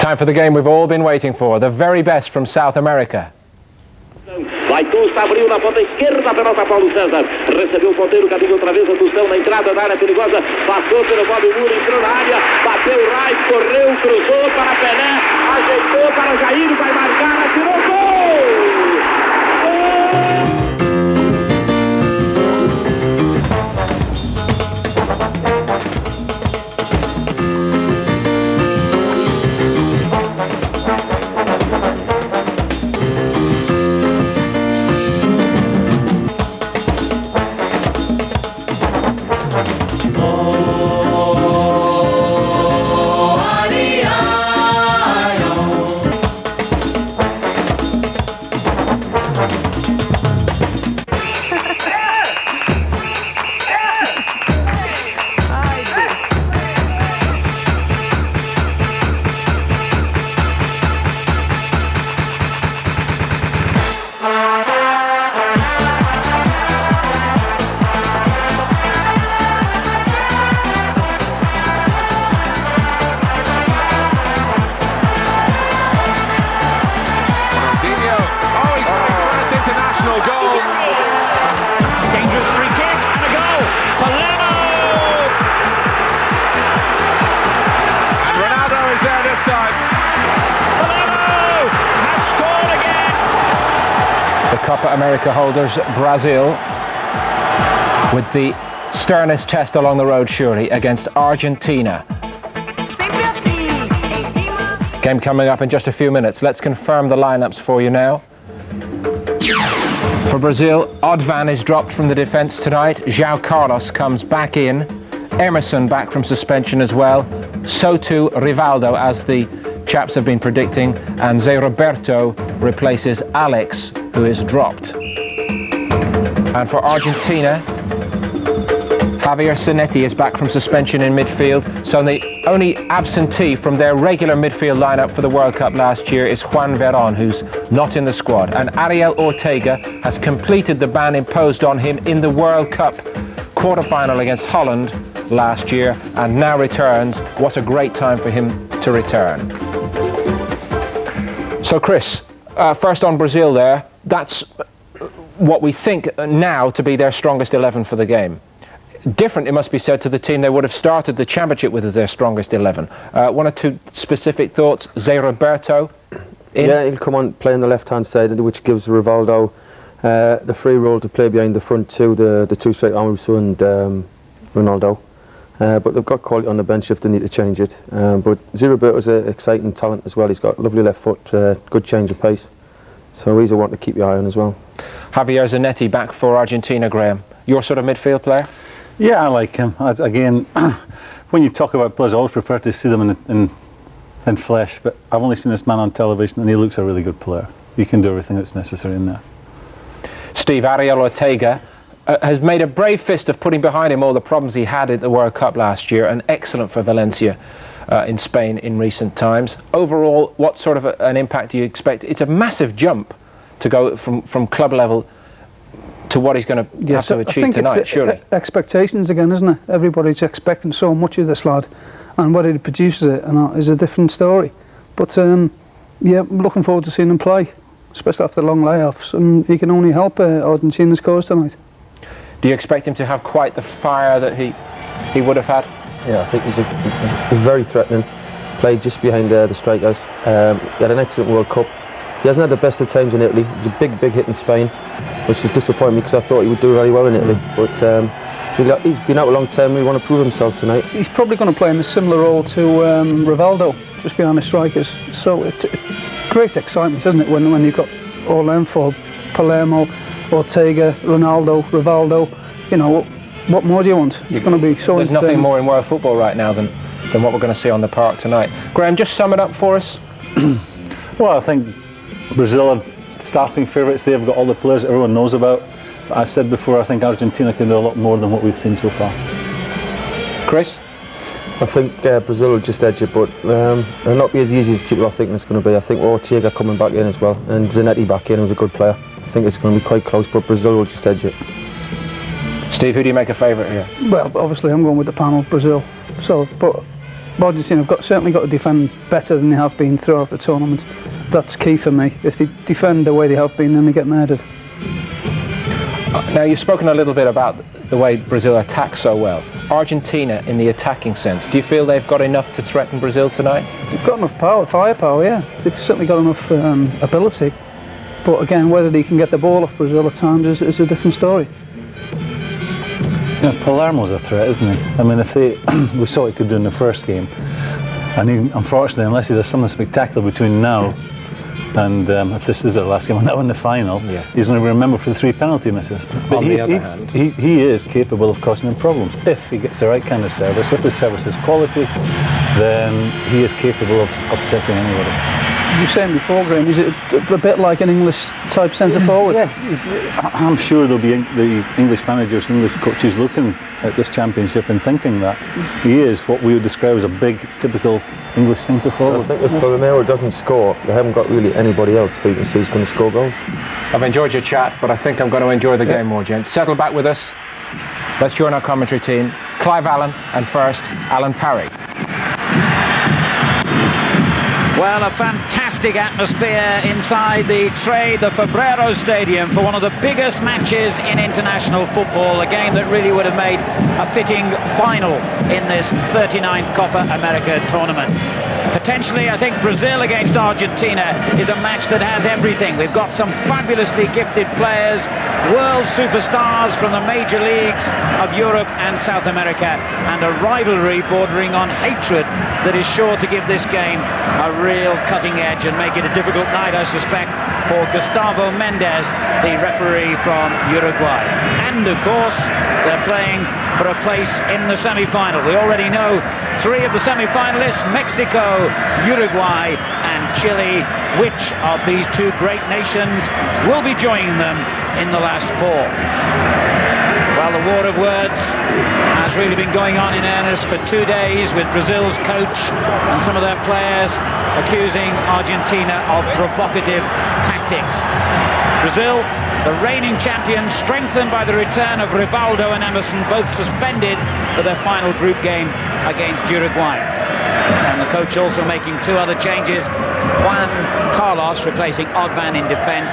Time for the game we've all been waiting for, the very best from South America. Vai Costa, abriu na ponta esquerda, pelota Paulo César, recebeu o ponteiro, caminho outra vez, a Tustão na entrada da área perigosa, passou pelo Bob Muro, entrou na área, bateu o Rai, correu, cruzou para Pelé, ajeitou para Jair, vai marcar, atirou, gol! Copa America holders, Brazil, with the sternest test along the road, surely, against Argentina. Game coming up in just a few minutes. Let's confirm the lineups for you now. For Brazil, Oddone is dropped from the defence tonight. João Carlos comes back in. Emerson back from suspension as well. So too Rivaldo, as the chaps have been predicting, and Zé Roberto replaces Alex, who is dropped. And for Argentina, Javier Zanetti is back from suspension in midfield, so the only absentee from their regular midfield lineup for the World Cup last year is Juan, who's not in the squad. And Ariel Ortega has completed the ban imposed on him in the World Cup quarter-final against Holland last year, and now returns. What a great time for him to return. So Chris, first on Brazil there, that's what we think now to be their strongest 11 for the game. Different, it must be said, to the team they would have started the championship with as their strongest 11. One or two specific thoughts? Zé Roberto in? Yeah, he'll come on play on the left-hand side, which gives Rivaldo the free role to play behind the front two, the two straight Mauricio and Ronaldo. But they've got quality on the bench if they need to change it. But Zé Roberto's an exciting talent as well. He's got lovely left foot, good change of pace. So he's a one to keep your eye on as well. Javier Zanetti back for Argentina, Graham. Your sort of midfield player? Yeah, I like him. Again, when you talk about players, I always prefer to see them in flesh, but I've only seen this man on television and he looks a really good player. He can do everything that's necessary in there. Steve, Ariel Ortega has made a brave fist of putting behind him all the problems he had at the World Cup last year, and excellent for Valencia in Spain in recent times. Overall, what sort of an impact do you expect? It's a massive jump to go from club level to what he's going to have to achieve tonight, surely. Expectations again, isn't it? Everybody's expecting so much of this lad, and whether he produces it or not is a different story. But yeah, I'm looking forward to seeing him play, especially after the long layoffs, and he can only help Argentina's cause tonight. Do you expect him to have quite the fire that he would have had? Yeah, I think he's very threatening. Played just behind the strikers. He had an excellent World Cup. He hasn't had the best of times in Italy. He's a big hit in Spain, which was disappointing me because I thought he would do very well in Italy. But he's been out a long time. We want to prove himself tonight. He's probably going to play in a similar role to Rivaldo, just behind the strikers. So it's great excitement, isn't it, when you've got all them for Palermo, Ortega, Ronaldo, Rivaldo. You know, what more do you want? It's going to be so. There's nothing more in world football right now than what we're going to see on the park tonight. Graham, just sum it up for us. Well, I think Brazil are starting favourites. They've got all the players that everyone knows about. But I said before, I think Argentina can do a lot more than what we've seen so far. Chris? I think Brazil will just edge it, but it'll not be as easy as people are thinking it's going to be. I think Ortega coming back in as well, and Zanetti back in, who's a good player. I think it's going to be quite close, but Brazil will just edge it. Steve, who do you make a favourite here? Well, obviously I'm going with the panel, Brazil. So, but Argentina have certainly got to defend better than they have been throughout the tournament. That's key for me. If they defend the way they have been, then they get murdered. Now, you've spoken a little bit about the way Brazil attack so well. Argentina, in the attacking sense, do you feel they've got enough to threaten Brazil tonight? They've got enough firepower, yeah. They've certainly got enough ability. But again, whether they can get the ball off Brazil at times is a different story. Yeah, Palermo's a threat, isn't he? I mean, if they, we saw what he could do in the first game, and he, unfortunately, unless he does something spectacular between now and if this is their last game, and now in the final, he's going to be remembered for the 3 penalty misses. But on the other hand, he is capable of causing them problems if he gets the right kind of service. If his service is quality, then he is capable of upsetting anybody. You were saying before, Graham, is it a bit like an English type centre forward? Yeah, I'm sure there'll be the English managers, English coaches looking at this championship and thinking that he is what we would describe as a big, typical English centre forward. I think if Palermo doesn't score, they haven't got really anybody else who you can see is going to score goals. I've enjoyed your chat, but I think I'm going to enjoy the game more, gents. Settle back with us. Let's join our commentary team. Clive Allen, and first, Alan Parry. Well, a fantastic atmosphere inside the Febrero Stadium for one of the biggest matches in international football, a game that really would have made a fitting final in this 39th Copa América tournament. Potentially, I think Brazil against Argentina is a match that has everything. We've got some fabulously gifted players, world superstars from the major leagues of Europe and South America, and a rivalry bordering on hatred that is sure to give this game a real cutting edge and make it a difficult night, I suspect, for Gustavo Mendez, the referee from Uruguay. And of course, they're playing for a place in the semi-final. We already know 3 of the semi-finalists, Mexico, Uruguay and Chile. Which of these 2 great nations will be joining them in the last 4? Well, the war of words has really been going on in earnest for 2 days, with Brazil's coach and some of their players accusing Argentina of provocative tactics. Brazil, the reigning champions, strengthened by the return of Rivaldo and Emerson, both suspended for their final group game against Uruguay. And the coach also making 2 other changes. Juan Carlos replacing Oddone in defence,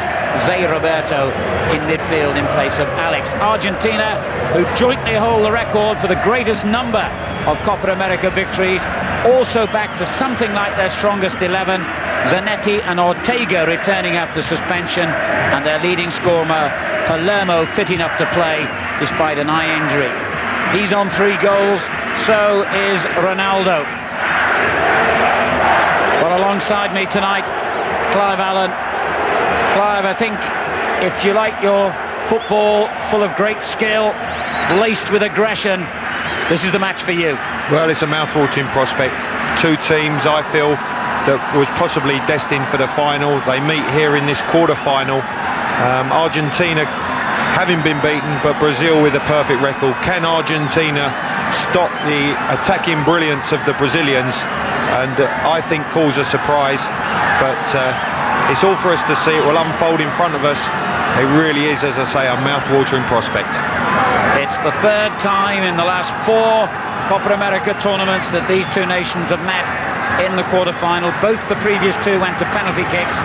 Roberto in midfield in place of Alex. Argentina, who jointly hold the record for the greatest number of Copa América victories, also back to something like their strongest 11. Zanetti and Ortega returning after suspension, and their leading scorer Palermo fit enough to play despite an eye injury. He's on 3 goals, so is Ronaldo. Well, alongside me tonight, Clive Allen. Clive, I think if you like your football full of great skill, laced with aggression, this is the match for you. Well, it's a mouth-watering prospect. 2 teams, I feel, that was possibly destined for the final. They meet here in this quarter-final. Argentina having been beaten, but Brazil with a perfect record. Can Argentina stop the attacking brilliance of the Brazilians? And I think cause a surprise, but it's all for us to see. It will unfold in front of us. It really is, as I say, a mouth-watering prospect. It's the 3rd time in the last 4 Copa América tournaments that these 2 nations have met in the quarter-final. Both the previous 2 went to penalty kicks.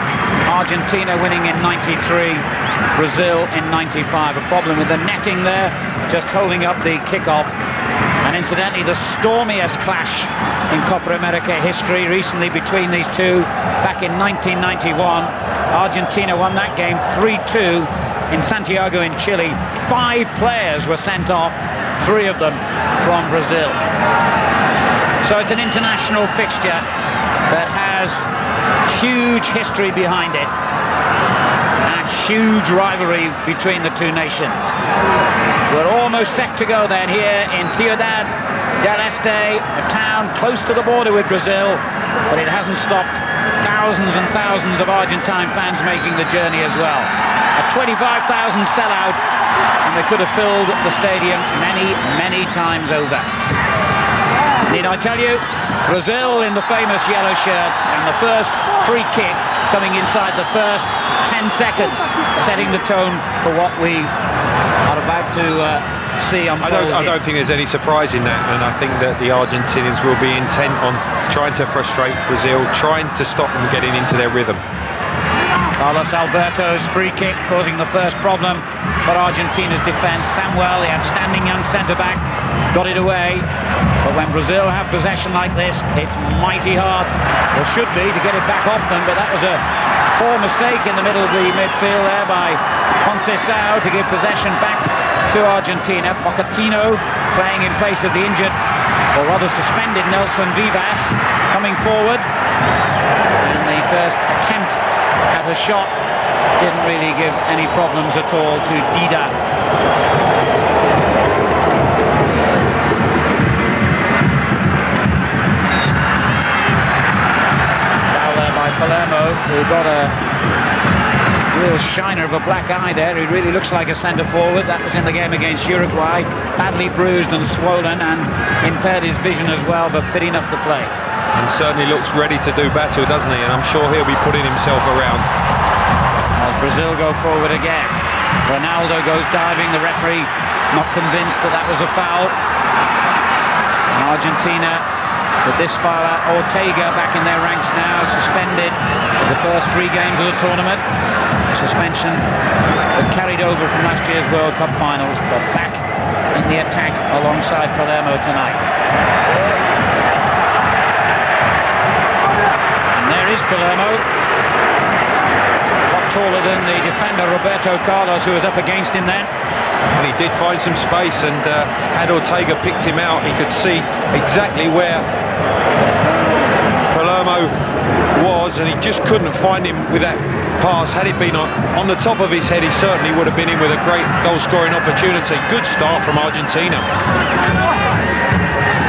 Argentina winning in '93, Brazil in '95. A problem with the netting there, just holding up the kick-off. And incidentally, the stormiest clash in Copa América history recently between these 2, back in 1991. Argentina won that game 3-2 in Santiago in Chile. 5 players were sent off, 3 of them from Brazil. So it's an international fixture that has huge history behind it, and huge rivalry between the 2 nations. We're almost set to go then here in Ciudad del Este, a town close to the border with Brazil, but it hasn't stopped thousands and thousands of Argentine fans making the journey as well. A 25,000 sellout, and they could have filled the stadium many, many times over. Need I tell you, Brazil in the famous yellow shirts, and the first free kick coming inside the first 10 seconds, setting the tone for what we are about about to see unfold. I don't think there's any surprise in that, and I think that the Argentinians will be intent on trying to frustrate Brazil, trying to stop them getting into their rhythm. Carlos Alberto's free kick causing the first problem for Argentina's defence. Samuel, the outstanding young centre-back, got it away. But when Brazil have possession like this, it's mighty hard, or should be, to get it back off them. But that was a poor mistake in the middle of the midfield there by Conceição to give possession back to Argentina. Pochettino playing in place of the injured, or rather suspended, Nelson Vivas coming forward. And the first attempt at a shot didn't really give any problems at all to Dida. Foul there by Palermo, who got a real shiner of a black eye there. He really looks like a centre forward. That was in the game against Uruguay. Badly bruised and swollen and impaired his vision as well, but fit enough to play. And certainly looks ready to do battle, doesn't he? And I'm sure he'll be putting himself around. As Brazil go forward again. Ronaldo goes diving. The referee not convinced that that was a foul. And Argentina, with this fella, Ortega back in their ranks now, suspended for the first 3 games of the tournament. Suspension but carried over from last year's World Cup finals, but back in the attack alongside Palermo tonight. There is Palermo, a lot taller than the defender Roberto Carlos, who was up against him then. And he did find some space, and had Ortega picked him out, he could see exactly where Palermo was, and he just couldn't find him with that pass. Had it been on the top of his head, he certainly would have been in with a great goal-scoring opportunity. Good start from Argentina.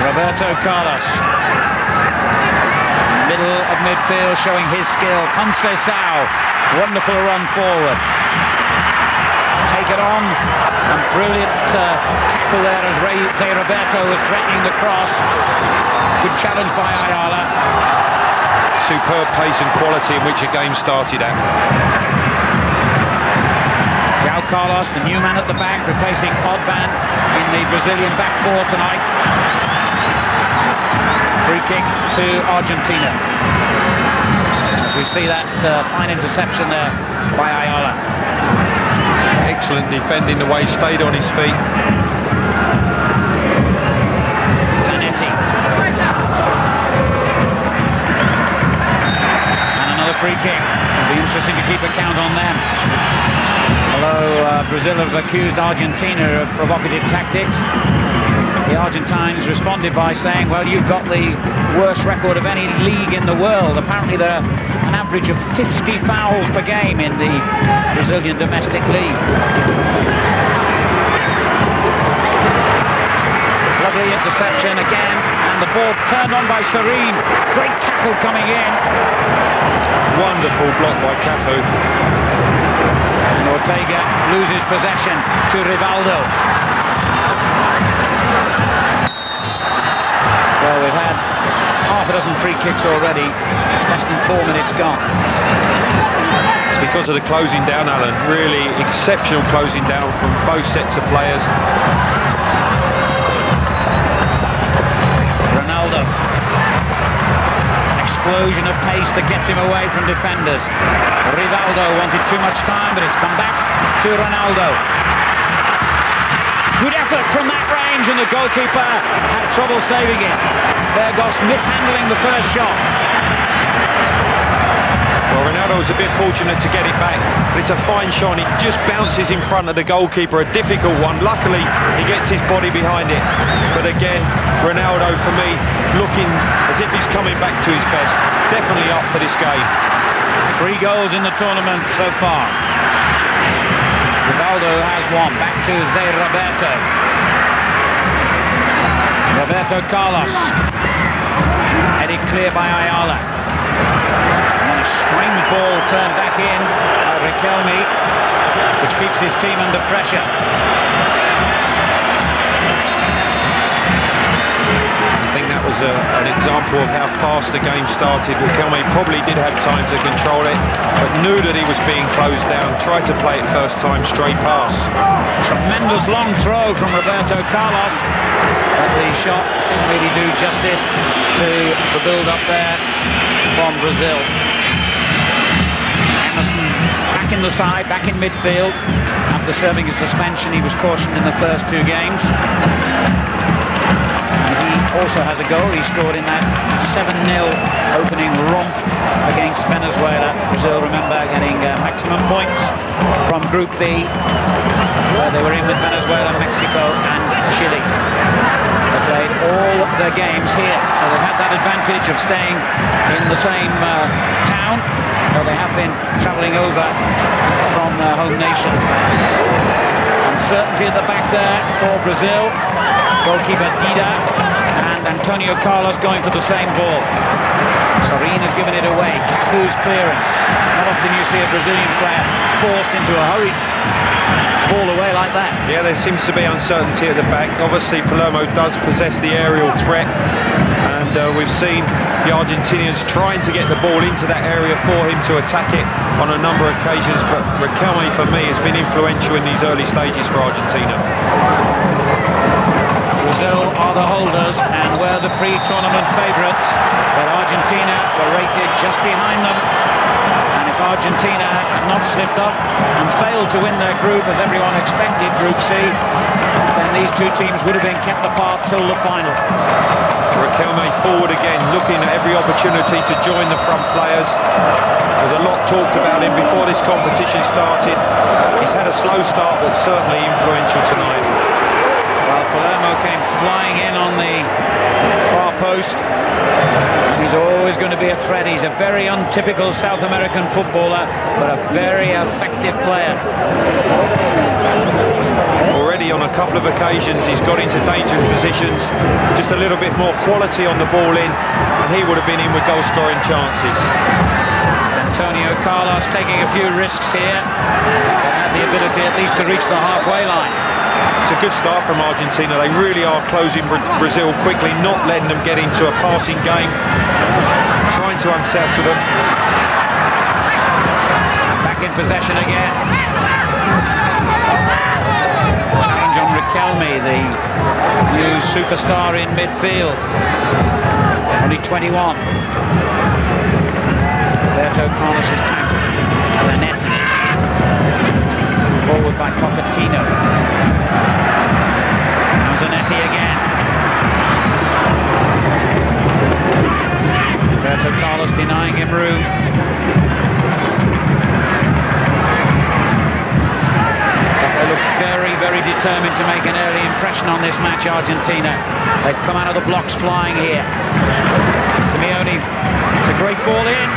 Roberto Carlos, middle of midfield, showing his skill. Conceição, wonderful run forward. Take it on, and brilliant tackle there as Zé Roberto was threatening the cross. Good challenge by Ayala. Superb pace and quality in which the game started at. João Carlos, the new man at the back, replacing Oddone in the Brazilian back four tonight. Free kick to Argentina. As we see that fine interception there by Ayala. Excellent defending, the way he stayed on his feet. Zanetti. And another free kick. It'll be interesting to keep a count on them. Although Brazil have accused Argentina of provocative tactics, the Argentines responded by saying, well, you've got the worst record of any league in the world. Apparently there are an average of 50 fouls per game in the Brazilian domestic league. Lovely interception again, and the ball turned on by Sorin. Great tackle coming in. Wonderful block by Cafu. And Ortega loses possession to Rivaldo. Well, we've had half a dozen free kicks already, less than 4 minutes gone. It's because of the closing down, Alan. Really exceptional closing down from both sets of players. Ronaldo. An explosion of pace that gets him away from defenders. Rivaldo wanted too much time, but it's come back to Ronaldo. Good effort from that range, and the goalkeeper had trouble saving it. Burgos mishandling the first shot. Well, Ronaldo was a bit fortunate to get it back, but it's a fine shot. He just bounces in front of the goalkeeper, a difficult one. Luckily, he gets his body behind it. But again, Ronaldo, for me, looking as if he's coming back to his best. Definitely up for this game. 3 goals in the tournament so far. Rivaldo has one, back to Zé Roberto. Roberto Carlos. Headed clear by Ayala. And then a strange ball turned back in by Riquelme, which keeps his team under pressure. I think that was was an example of how fast the game started. Riquelme probably did have time to control it, but knew that he was being closed down, tried to play it first time, straight pass. Tremendous long throw from Roberto Carlos, but the shot didn't really do justice to the build-up there from Brazil. Emerson back in the side, back in midfield. After serving his suspension, he was cautioned in the first 2 games. Also has a goal. He scored in that 7-0 opening romp against Venezuela. Brazil, remember, getting maximum points from Group B, where they were in with Venezuela, Mexico and Chile. They played all their games here, so they've had that advantage of staying in the same town, though they have been travelling over from their home nation. Uncertainty at the back there for Brazil. Goalkeeper Dida and Antonio Carlos going for the same ball. Sorin has given it away. Kaku's clearance. Not often you see a Brazilian player forced into a hurry ball away like that. Yeah, there seems to be uncertainty at the back. Obviously Palermo does possess the aerial threat, and we've seen the Argentinians trying to get the ball into that area for him to attack it on a number of occasions, but Riquelme for me has been influential in these early stages for Argentina. Brazil are the holders and were the pre-tournament favourites, but Argentina were rated just behind them. And if Argentina had not slipped up and failed to win their group as everyone expected, Group C, then these 2 teams would have been kept apart till the final. Riquelme forward again, looking at every opportunity to join the front players. There's a lot talked about him before this competition started. He's had a slow start, but certainly influential tonight. Palermo came flying in on the far post, and he's always going to be a threat. He's a very untypical South American footballer, but a very effective player. Already on a couple of occasions he's got into dangerous positions, just a little bit more quality on the ball in, and he would have been in with goal scoring chances. Antonio Carlos taking a few risks here, but had the ability at least to reach the halfway line. It's a good start from Argentina. They really are closing Brazil quickly, not letting them get into a passing game, trying to unsettle them. Back in possession again. Challenge on Riquelme, the new superstar in midfield. Only 21. Roberto Carlos is tackled. Zanetti. Forward by Pochettino. Zanetti again. Roberto Carlos denying him room. But they look very, very determined to make an early impression on this match, Argentina. They've come out of the blocks flying here. Simeone, it's a great ball in.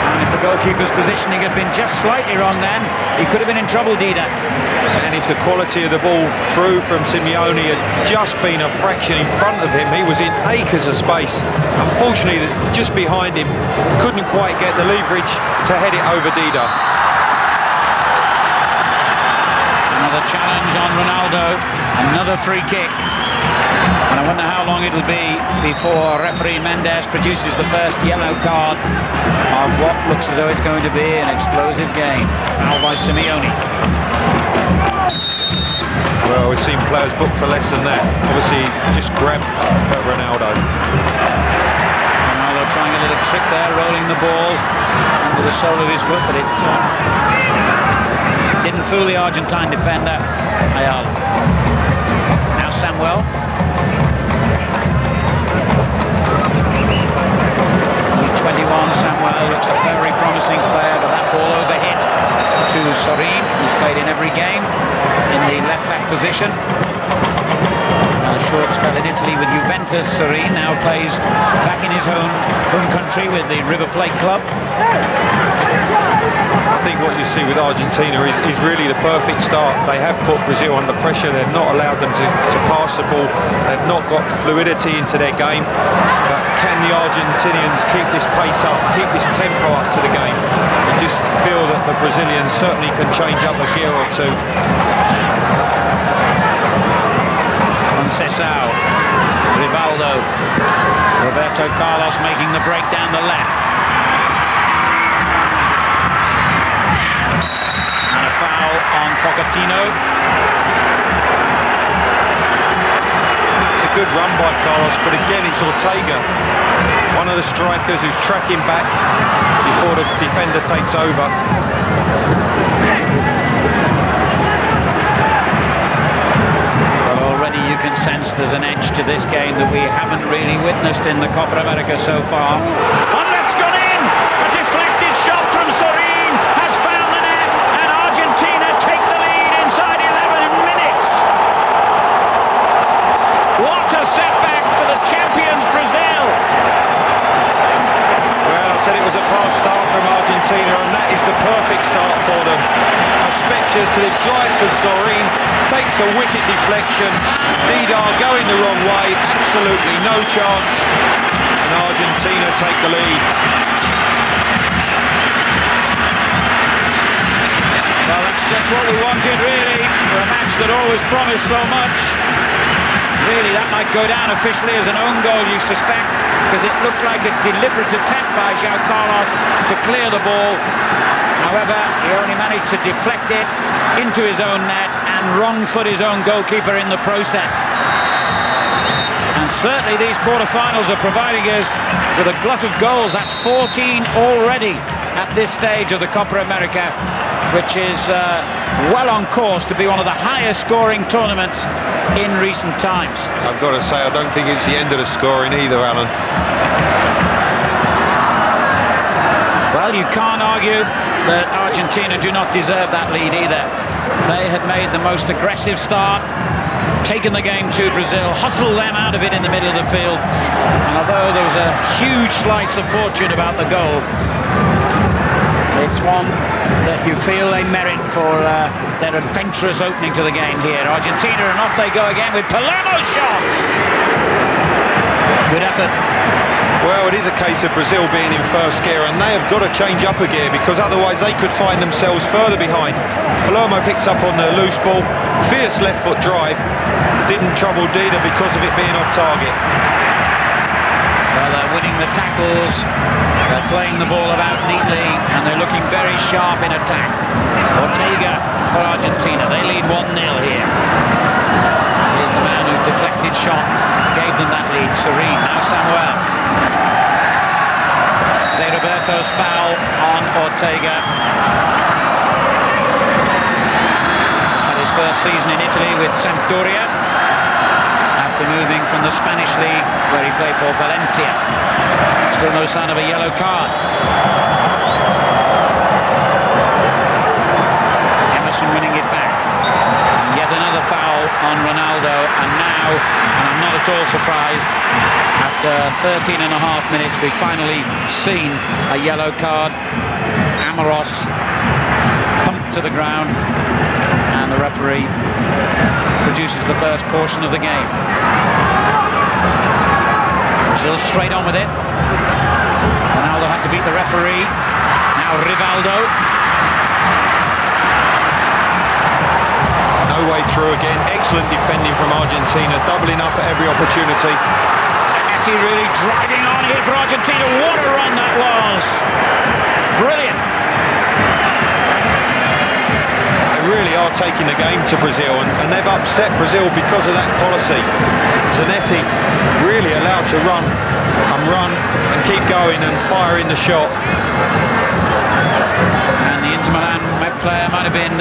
And if the goalkeeper's positioning had been just slightly wrong then, he could have been in trouble, Dida. And if the quality of the ball through from Simeone had just been a fraction in front of him, he was in acres of space. Unfortunately, just behind him, couldn't quite get the leverage to head it over Dida. Another challenge on Ronaldo, another free kick. And I wonder how long it'll be before referee Mendez produces the first yellow card of what looks as though it's going to be an explosive game. Foul by Simeone. Well, we've seen players booked for less than that. Obviously, just grabbed Ronaldo. Ronaldo trying a little trick there, rolling the ball under the sole of his foot, but it didn't fool the Argentine defender, Ayala. Now Samuel. 21, Samuel looks a very promising player, but that ball overhit to Sorin, who's played in every game in the left-back position. A short spell in Italy with Juventus. Sorin now plays back in his home country with the River Plate club. I think what you see with Argentina is really the perfect start. They have put Brazil under pressure. They've not allowed them to pass the ball. They've not got fluidity into their game. But can the Argentinians keep this pace up, keep this tempo up to the game? I just feel that the Brazilians certainly can change up a gear or two. Conceição. Rivaldo. Roberto Carlos making the break down the left. And a foul on Pochettino. It's a good run by Carlos, but again it's Ortega, one of the strikers who's tracking back before the defender takes over. You can sense there's an edge to this game that we haven't really witnessed in the Copa América so far. And that's gone in! A deflected shot from Sorin has found the net, and Argentina take the lead inside 11 minutes. What a setback for the champions Brazil! Well, I said it was a fast start from Argentina, and that is the perfect start for them. A speculative drive for Sorin, takes a wicked deflection. Didar going the wrong way, absolutely no chance, and Argentina take the lead. Well, that's just what we wanted, really, for a match that always promised so much. Really, that might go down officially as an own goal, you suspect, because it looked like a deliberate attempt by João Carlos to clear the ball. However, he only managed to deflect it into his own net and wrong-foot his own goalkeeper in the process. And certainly these quarter-finals are providing us with a glut of goals. That's 14 already at this stage of the Copa América, which is well on course to be one of the highest scoring tournaments in recent times. I've got to say, I don't think it's the end of the scoring either, Alan. Well, you can't argue that Argentina do not deserve that lead either. They had made the most aggressive start, taken the game to Brazil, hustled them out of it in the middle of the field, and although there was a huge slice of fortune about the goal, it's one that you feel they merit for their adventurous opening to the game here. Argentina, and off they go again with Palermo's shots. Good effort. Well, it is a case of Brazil being in first gear, and they have got to change up a gear, because otherwise they could find themselves further behind. Palermo picks up on the loose ball, fierce left foot drive, didn't trouble Dida because of it being off target. Well, they're winning the tackles, they're playing the ball about neatly, and they're looking very sharp in attack. Ortega for Argentina, they lead 1-0 here. Here's the man whose deflected shot gave them that lead, Sorin, now Samuel. Roberto's foul on Ortega. Just had his first season in Italy with Sampdoria, after moving from the Spanish league where he played for Valencia. Still no sign of a yellow card. Emerson winning it back. And yet another foul on Ronaldo, and now, and I'm not at all surprised, after 13 and a half minutes, we've finally seen a yellow card. Amoros pumped to the ground, and the referee produces the first caution of the game. Brazil straight on with it. Ronaldo had to beat the referee. Now Rivaldo. No way through again. Excellent defending from Argentina, doubling up at every opportunity. Zanetti really driving on here for Argentina. What a run that was! Brilliant. They really are taking the game to Brazil, and they've upset Brazil because of that policy. Zanetti really allowed to run and keep going and fire in the shot. And the Inter Milan player might have been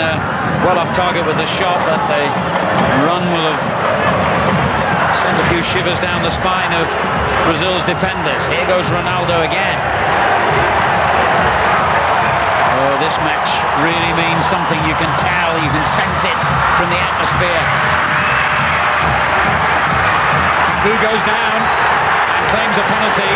well off target with the shot, but the run will have sent a few shivers down the spine of Brazil's defenders. Here goes Ronaldo again. Oh, this match really means something. You can tell, you can sense it from the atmosphere. Cafu goes down and claims a penalty.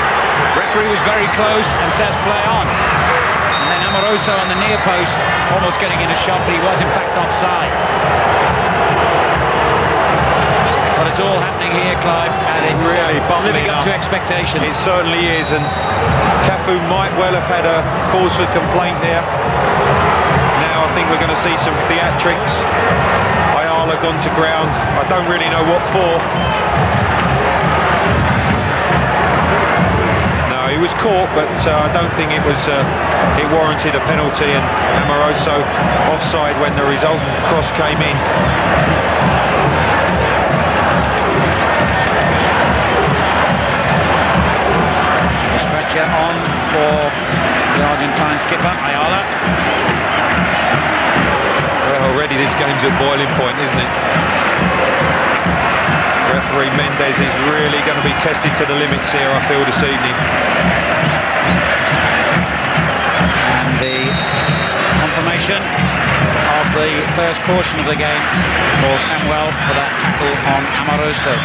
Referee was very close and says play on. And then Amoroso on the near post, almost getting in a shot, but he was in fact offside. But it's all happening here, Clive, and it's really living up to expectations. It certainly is, and Cafu might well have had a cause for complaint there. Now I think we're going to see some theatrics. Ayala gone to ground. I don't really know what for. was caught, but I don't think it warranted a penalty, and Amoroso offside when the resultant cross came in. The stretcher on for the Argentine skipper, Ayala. Well, already this game's at boiling point, isn't it? Referee Mendez is really going to be tested to the limits here, I feel, this evening. And the confirmation of the first caution of the game for Samuel for that tackle on Amoroso.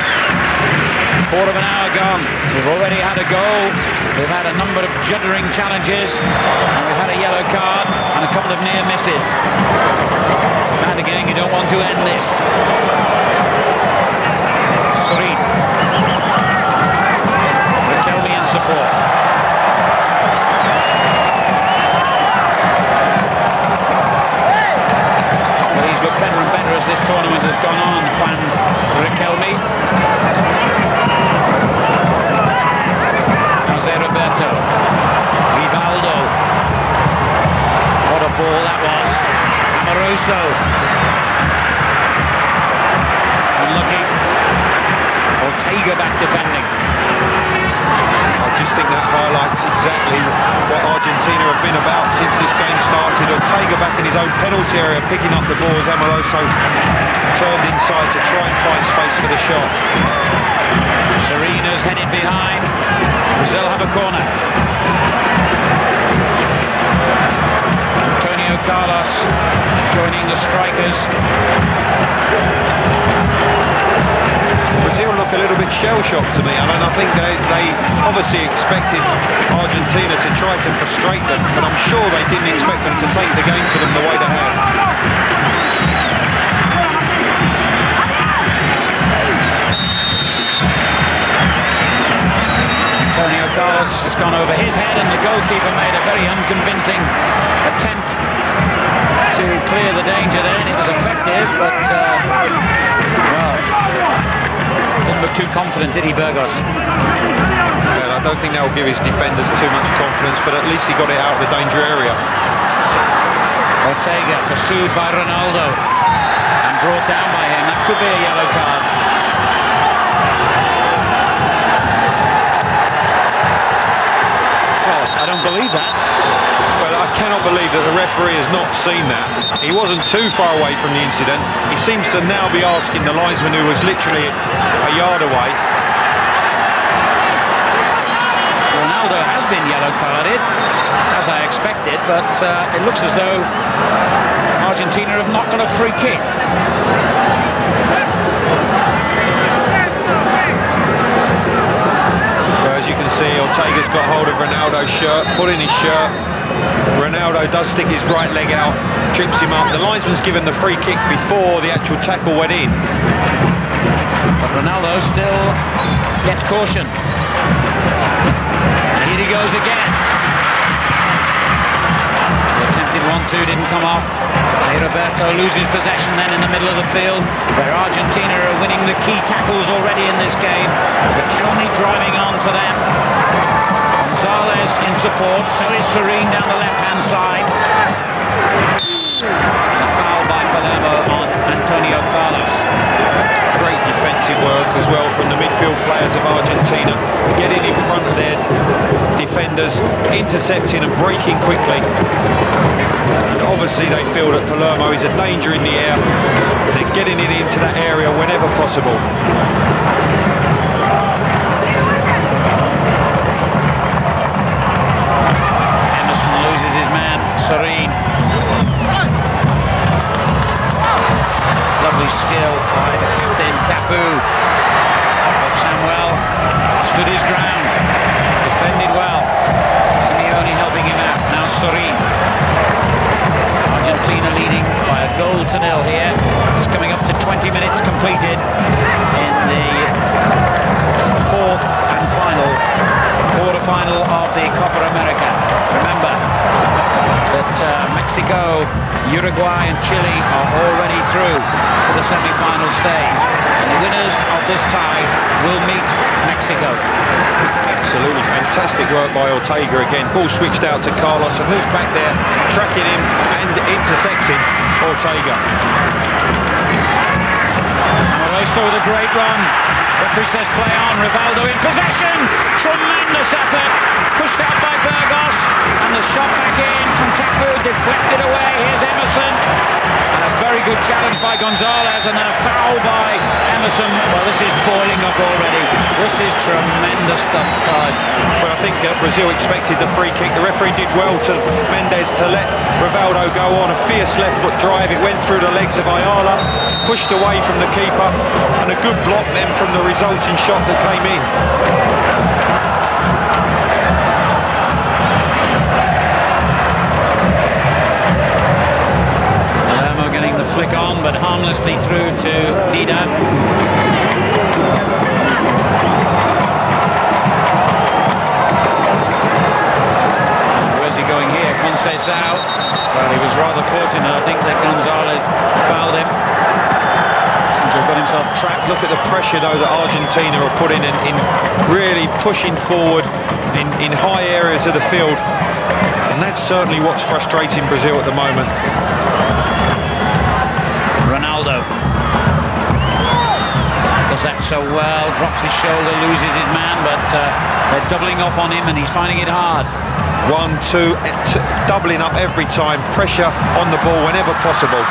Quarter of an hour gone. We've already had a goal. We've had a number of juddering challenges, and we've had a yellow card and a couple of near misses. And again, you don't want to end this. Sorin. Riquelme in support. Well, he's looked better and better as this tournament has gone on, Juan Riquelme. Roberto, Rivaldo, what a ball that was. Amoroso, unlucky. Ortega back defending. I just think that highlights exactly what Argentina have been about since this game started. Ortega back in his own penalty area, picking up the balls. Amoroso turned inside to try and find space for the shot. Serena's headed behind. Brazil have a corner. Antonio Carlos joining the strikers. Brazil look a little bit shell-shocked to me. I mean, I think they obviously expected Argentina to try to frustrate them, but I'm sure they didn't expect them to take the game to them the way they have. Antonio Carlos has gone over his head, and the goalkeeper made a very unconvincing attempt to clear the danger then. It was effective, but well, didn't look too confident, did he, Burgos? Well, I don't think that will give his defenders too much confidence, but at least he got it out of the danger area. Ortega pursued by Ronaldo and brought down by him. That could be a yellow card. I don't believe that. Well, I cannot believe that the referee has not seen that. He wasn't too far away from the incident. He seems to now be asking the linesman, who was literally a yard away. Ronaldo has been yellow carded, as I expected, but it looks as though Argentina have not got a free kick. As you can see, Ortega's got hold of Ronaldo's shirt, pulling his shirt. Ronaldo does stick his right leg out, trips him up. The linesman's given the free kick before the actual tackle went in. But Ronaldo still gets caution. And here he goes again. The attempted 1-2 didn't come off. Roberto loses possession then in the middle of the field, where Argentina are winning the key tackles already in this game. Riquelme driving on for them. Gonzalez in support, so is Sorin down the left-hand side. And a foul by Palermo on Antonio Carlos. Great defensive work as well from the midfield players of Argentina, getting in front of their defenders, intercepting and breaking quickly. And obviously they feel that Palermo is a danger in the air. They're getting it into that area whenever possible. Emerson loses his man, Sorin. Lovely skill by the captain, Capu. But Samuel stood his ground, defended well. Simeone helping him out. Now Sorin. Argentina leading by a 0-0 here. Just coming up to 20 minutes completed in the fourth and final quarter-final of the Copa América. Remember that Mexico, Uruguay and Chile are already through to the semi-final stage, and the winners of this tie will meet Mexico. Absolutely fantastic work by Ortega again. Ball switched out to Carlos, and who's back there tracking him and intercepting Ortega. Mauricio with a great run. Referee says play on. Rivaldo in possession. Tremendous effort. Pushed out by Burgos, and the shot back in from Cafu, deflected away. Here's Emerson, and a very good challenge by Gonzalez, and then a foul by Emerson. Well, this is boiling up already. This is tremendous stuff, Clive. Well, I think Brazil expected the free kick. The referee did well to Mendez to let Rivaldo go on a fierce left foot drive. It went through the legs of Ayala, pushed away from the keeper, and a good block then from the resulting shot that came in. Flick on, but harmlessly through to Dida. Where's he going here? Conceição. Well, he was rather fortunate, I think, that Gonzalez fouled him. Seems to have got himself trapped. Look at the pressure, though, that Argentina are putting in really pushing forward in high areas of the field. And that's certainly what's frustrating Brazil at the moment. Does that so well, drops his shoulder, loses his man, but they're doubling up on him and he's finding it hard. 1, 2, doubling up every time, pressure on the ball whenever possible.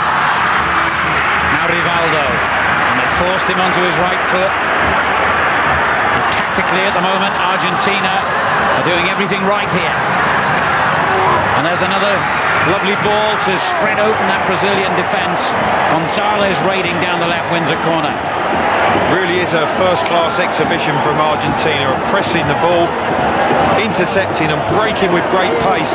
Now Rivaldo, and they forced him onto his right foot. And tactically at the moment, Argentina are doing everything right here. And there's another lovely ball to spread open that Brazilian defence. Gonzalez raiding down the left, wins a corner. Really is a first-class exhibition from Argentina of pressing the ball, intercepting and breaking with great pace.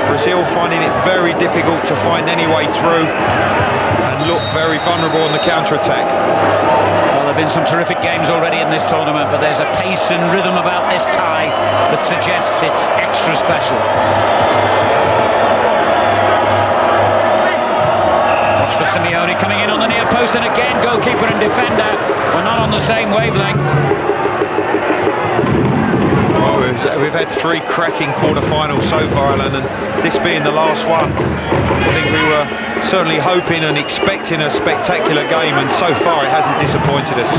Brazil finding it very difficult to find any way through and look very vulnerable on the counter-attack. Well, there have been some terrific games already in this tournament, but there's a pace and rhythm about this tie that suggests it's extra special. For Simeone coming in on the near post, and again goalkeeper and defender were not on the same wavelength. Well, we've had 3 cracking quarter-finals so far, Alan, and this being the last one. I think we were certainly hoping and expecting a spectacular game, and so far it hasn't disappointed us.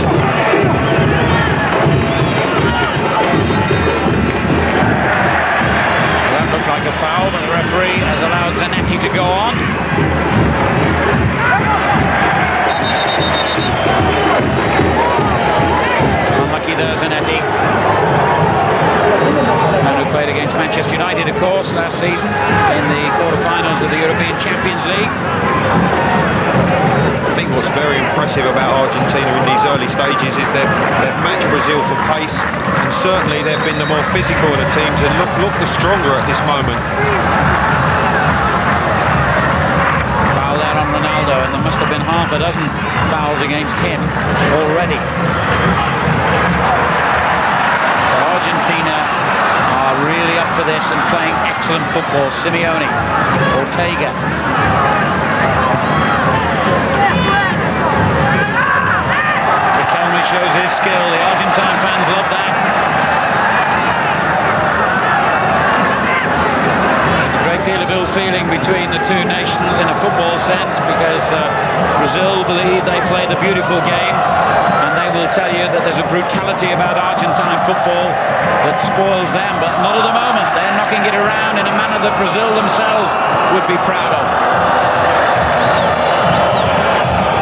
That looked like a foul, but the referee has allowed Zanetti to go on. Unlucky there, Zanetti. Man who played against Manchester United, of course, last season in the quarter-finals of the European Champions League. I think what's very impressive about Argentina in these early stages is they've matched Brazil for pace, and certainly they've been the more physical of the teams and look the stronger at this moment. Foul there on Ronaldo, and there must have been half a dozen fouls against him already. But Argentina are really up for this and playing excellent football. Simeone, Ortega. Riquelme shows his skill. The Argentine fans love that. There's a great deal of ill feeling between the two nations in a football sense, because Brazil believe they play the beautiful game, and they will tell you that there's a brutality about Argentine football that spoils them, but not at the moment. They're knocking it around in a manner that Brazil themselves would be proud of.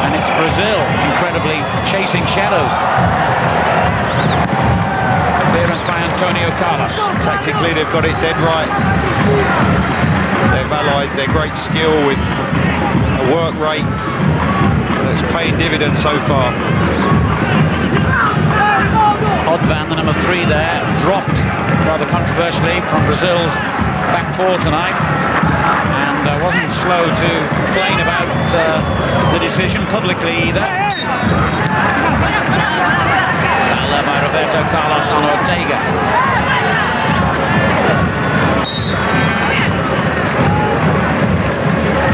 And it's Brazil, incredibly, chasing shadows. Clearance by Antonio Carlos. Tactically, they've got it dead right. They've allied their great skill with a work rate that's paying dividends so far. Oddone, the number 3 there, dropped rather controversially from Brazil's back 4 tonight, and wasn't slow to complain about the decision publicly either. Foul there by Roberto Carlos on Ortega.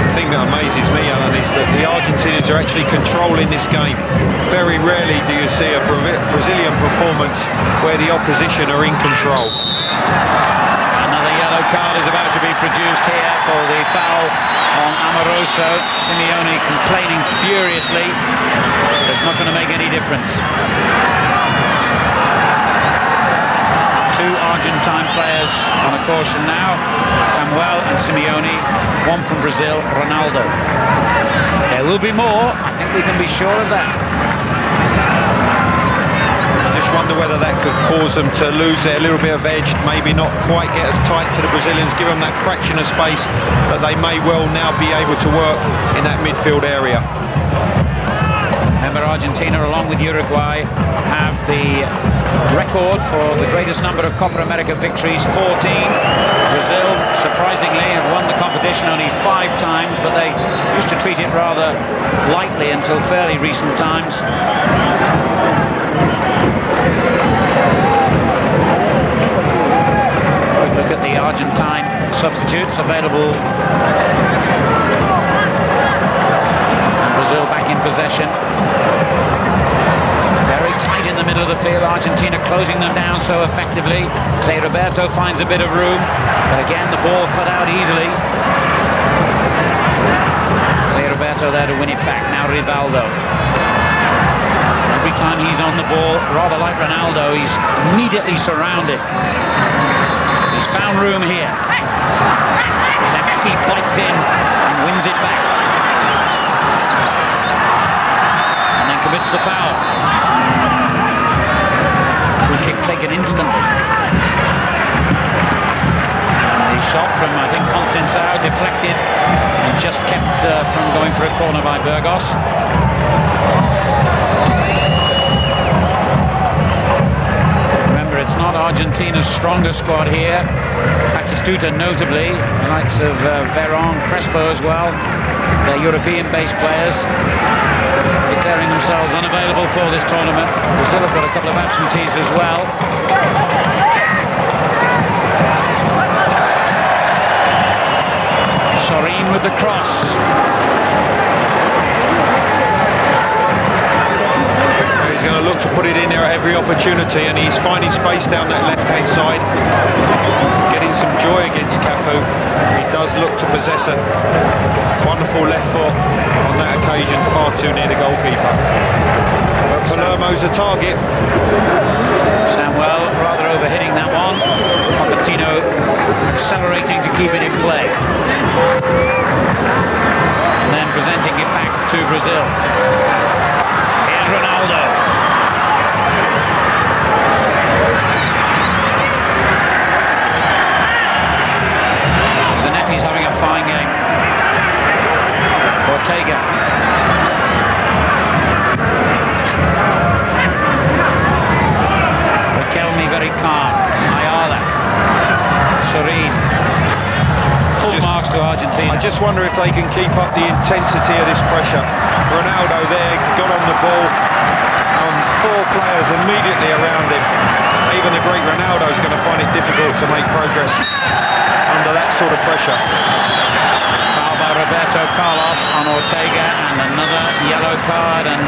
The thing that amazes me, Alan, is that the Argentinians are actually absolutely controlling this game. Very rarely do you see a Brazilian performance where the opposition are in control. Another yellow card is about to be produced here for the foul on Amoroso. Simeone complaining furiously. It's not going to make any difference. Two Argentine players on a caution now, Samuel and Simeone, one from Brazil, Ronaldo. There will be more, I think we can be sure of that. I just wonder whether that could cause them to lose a little bit of edge, maybe not quite get as tight to the Brazilians, give them that fraction of space that they may well now be able to work in that midfield area. Remember, Argentina, along with Uruguay, have the record for the greatest number of Copa America victories, 14. Brazil, surprisingly, have won the competition only 5 times, but they used to treat it rather lightly until fairly recent times. Quick look at the Argentine substitutes available. Brazil back in possession. It's very tight in the middle of the field. Argentina closing them down so effectively. Roberto finds a bit of room, but again the ball cut out easily. Roberto there to win it back. Now Rivaldo. Every time he's on the ball, rather like Ronaldo, he's immediately surrounded. He's found room here. Zanetti bites in and wins it back. Commits the foul. Free kick taken instantly. A shot from, I think, Conceição, deflected and just kept from going for a corner by Burgos. Remember, it's not Argentina's strongest squad here. Batistuta notably, the likes of Veron, Crespo as well. They're European-based players, declaring themselves unavailable for this tournament. Brazil have got a couple of absentees as well. Sorin with the cross. He's going to look to put it in there at every opportunity, and he's finding space down that left-hand side, getting some joy against Cafu. He does look to possess a wonderful left foot on that occasion, far too near the goalkeeper. But Palermo's a target. Samuel rather overhitting that one. Pochettino accelerating to keep it in play. And then presenting it back to Brazil. Here's Ronaldo. Zanetti's having a fine game. Ortega. Riquelme very calm. Ayala. Sorin. Full marks to Argentina. I just wonder if they can keep up the intensity of this pressure. Ronaldo there got on the ball. 4 players immediately around him. Even the great Ronaldo is going to find it difficult to make progress under that sort of pressure. Foul by Roberto Carlos on Ortega, and another yellow card, and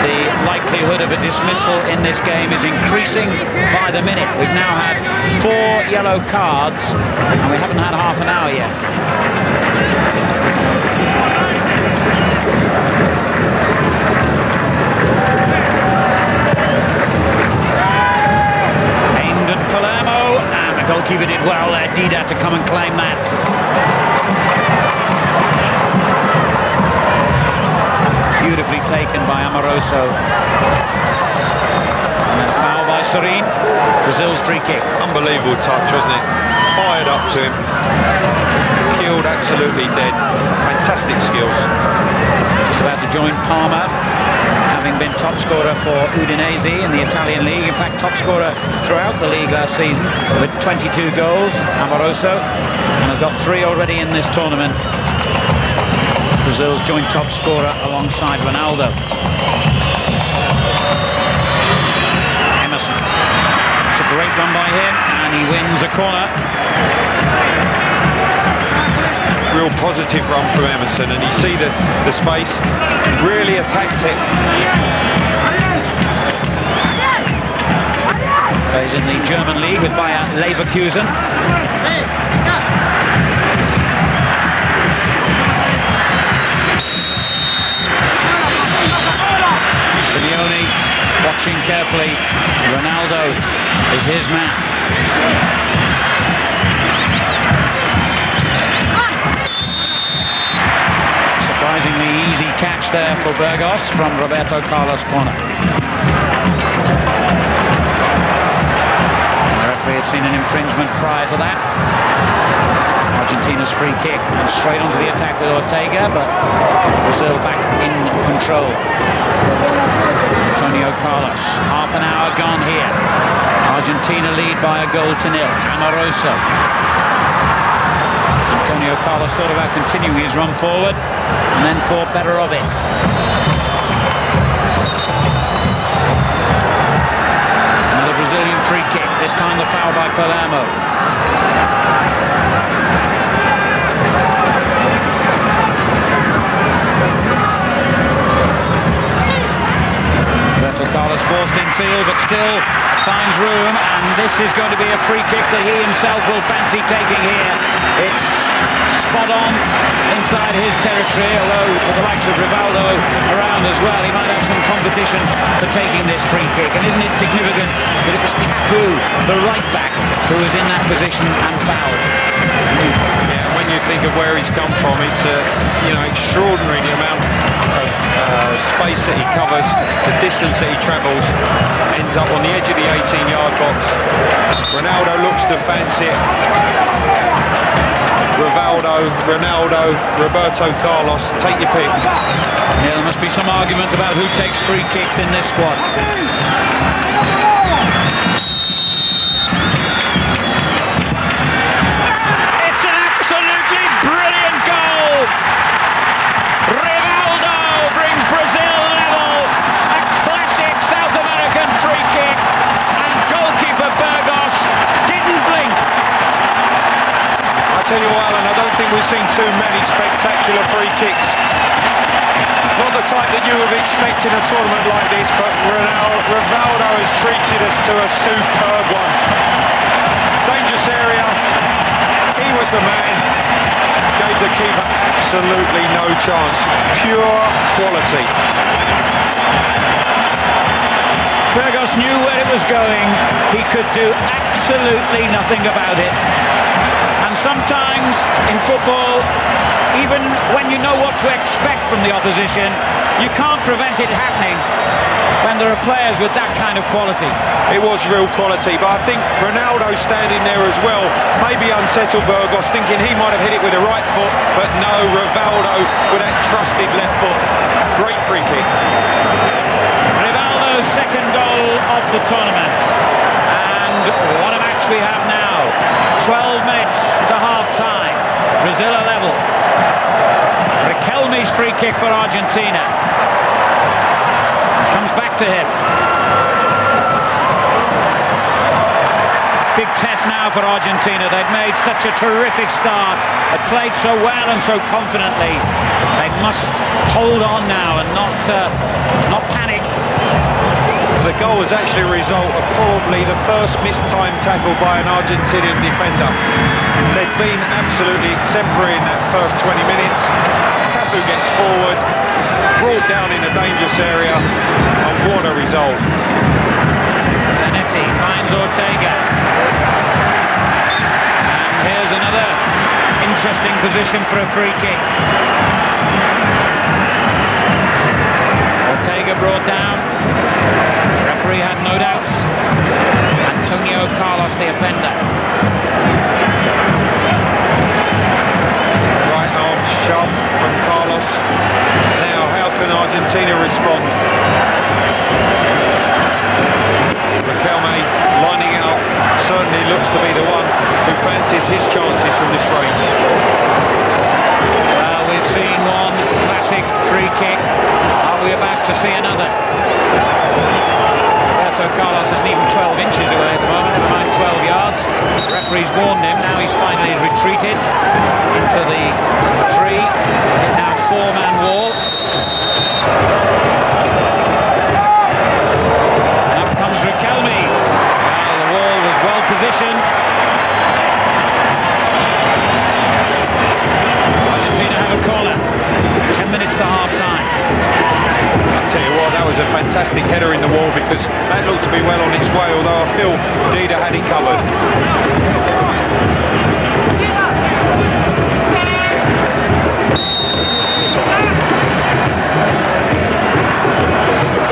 the likelihood of a dismissal in this game is increasing by the minute. We've now had 4 yellow cards and we haven't had half an hour yet. Aimed at Palermo, and the goalkeeper did well there, Dida, to come and claim that. Beautifully taken by Amoroso. And then a foul by Sorin. Brazil's free kick. Unbelievable touch, wasn't it? Fired up to him. Killed absolutely dead. Fantastic skills. Just about to join Palmer, having been top scorer for Udinese in the Italian league. In fact, top scorer throughout the league last season with 22 goals, Amoroso, and has got 3 already in this tournament. Brazil's joint top scorer alongside Ronaldo. Emerson. It's a great run by him, and he wins a corner. It's real positive run from Emerson, and you see the space, really attacked it. Plays in the German league with Bayer Leverkusen. Simeone watching carefully. Ronaldo is his man. Surprisingly easy catch there for Burgos from Roberto Carlos' corner. The referee had seen an infringement prior to that. Argentina's free kick and straight onto the attack with Ortega, but Brazil back in control. Antonio Carlos, half an hour gone here. Argentina lead by a 1-0. Amoroso. Antonio Carlos thought about continuing his run forward and then thought better of it. Another Brazilian free kick, this time the foul by Palermo. Roberto Carlos forced in field, but still finds room, and this is going to be a free kick that he himself will fancy taking here. It's spot on inside his territory, although with the likes of Rivaldo around as well, he might have some competition for taking this free kick. And isn't it significant that it was Cafu, the right back, who was in that position and fouled? Yeah, when you think of where he's come from, it's extraordinary the amount of space that he covers, the distance that he travels, ends up on the edge of the 18-yard box. Ronaldo looks to fancy it. Ronaldo, Roberto Carlos, take your pick. Yeah, there must be some arguments about who takes free kicks in this squad. It's an absolutely brilliant goal! Rivaldo brings Brazil level. A classic South American free kick, and goalkeeper Burgos didn't blink. I tell you what, Alan, I don't think we've seen too many spectacular free kicks. Not the type that you would expect in a tournament like this, but Rivaldo has treated us to a superb one. Dangerous area, he was the man, gave the keeper absolutely no chance. Pure quality. Burgos knew where it was going. He could do absolutely nothing about it. And sometimes in football, even when you know what to expect from the opposition, you can't prevent it happening when there are players with that kind of quality. It was real quality, but I think Ronaldo standing there as well maybe unsettled Burgos, thinking he might have hit it with the right foot, but no, Rivaldo with that trusted left foot. Great free kick. Rivaldo's second goal of the tournament. And what a match we have now. 12 minutes to half-time. Brazil are level. Riquelme's free kick for Argentina. Comes back to him. Big test now for Argentina. They've made such a terrific start. They've played so well and so confidently. They must hold on now and not panic. The goal was actually a result of probably the first mistimed tackle by an Argentinian defender. They've been absolutely exemplary in that first 20 minutes. Cafu gets forward, brought down in a dangerous area, and what a result. Zanetti finds Ortega. And here's another interesting position for a free kick. Ortega brought down. Referee had no doubts. Antonio Carlos, the offender. Right arm shove from Carlos. Now, how can Argentina respond? Riquelme lining out, certainly looks to be the one who fancies his chances from this range. Well, we've seen one classic free kick. Are we about to see another? Roberto Carlos isn't even 12 inches away at the moment, never mind 12 yards. The referee's warned him, now he's finally retreated into the fantastic header in the wall, because that looked to be well on its way, although I feel Dida had it covered.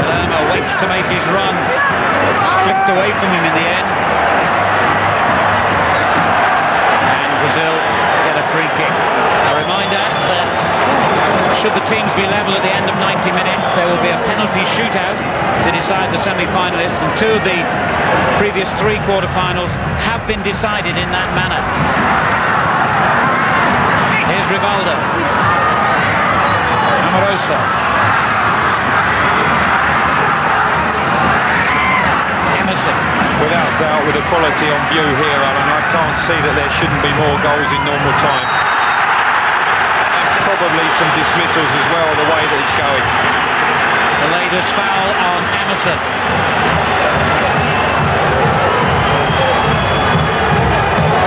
Palermo waits to make his run. It's flicked away from him in the end. And Brazil get a free kick. A reminder that should the teams be level at the end of 90 minutes, there will be a penalty shootout to decide the semi-finalists, and 2 of the previous 3 quarter-finals have been decided in that manner. Here's Rivaldo. Amoroso. Emerson. Without doubt, with the quality on view here, Alan, I can't see that there shouldn't be more goals in normal time. Probably some dismissals as well, the way that it's going. The latest foul on Emerson.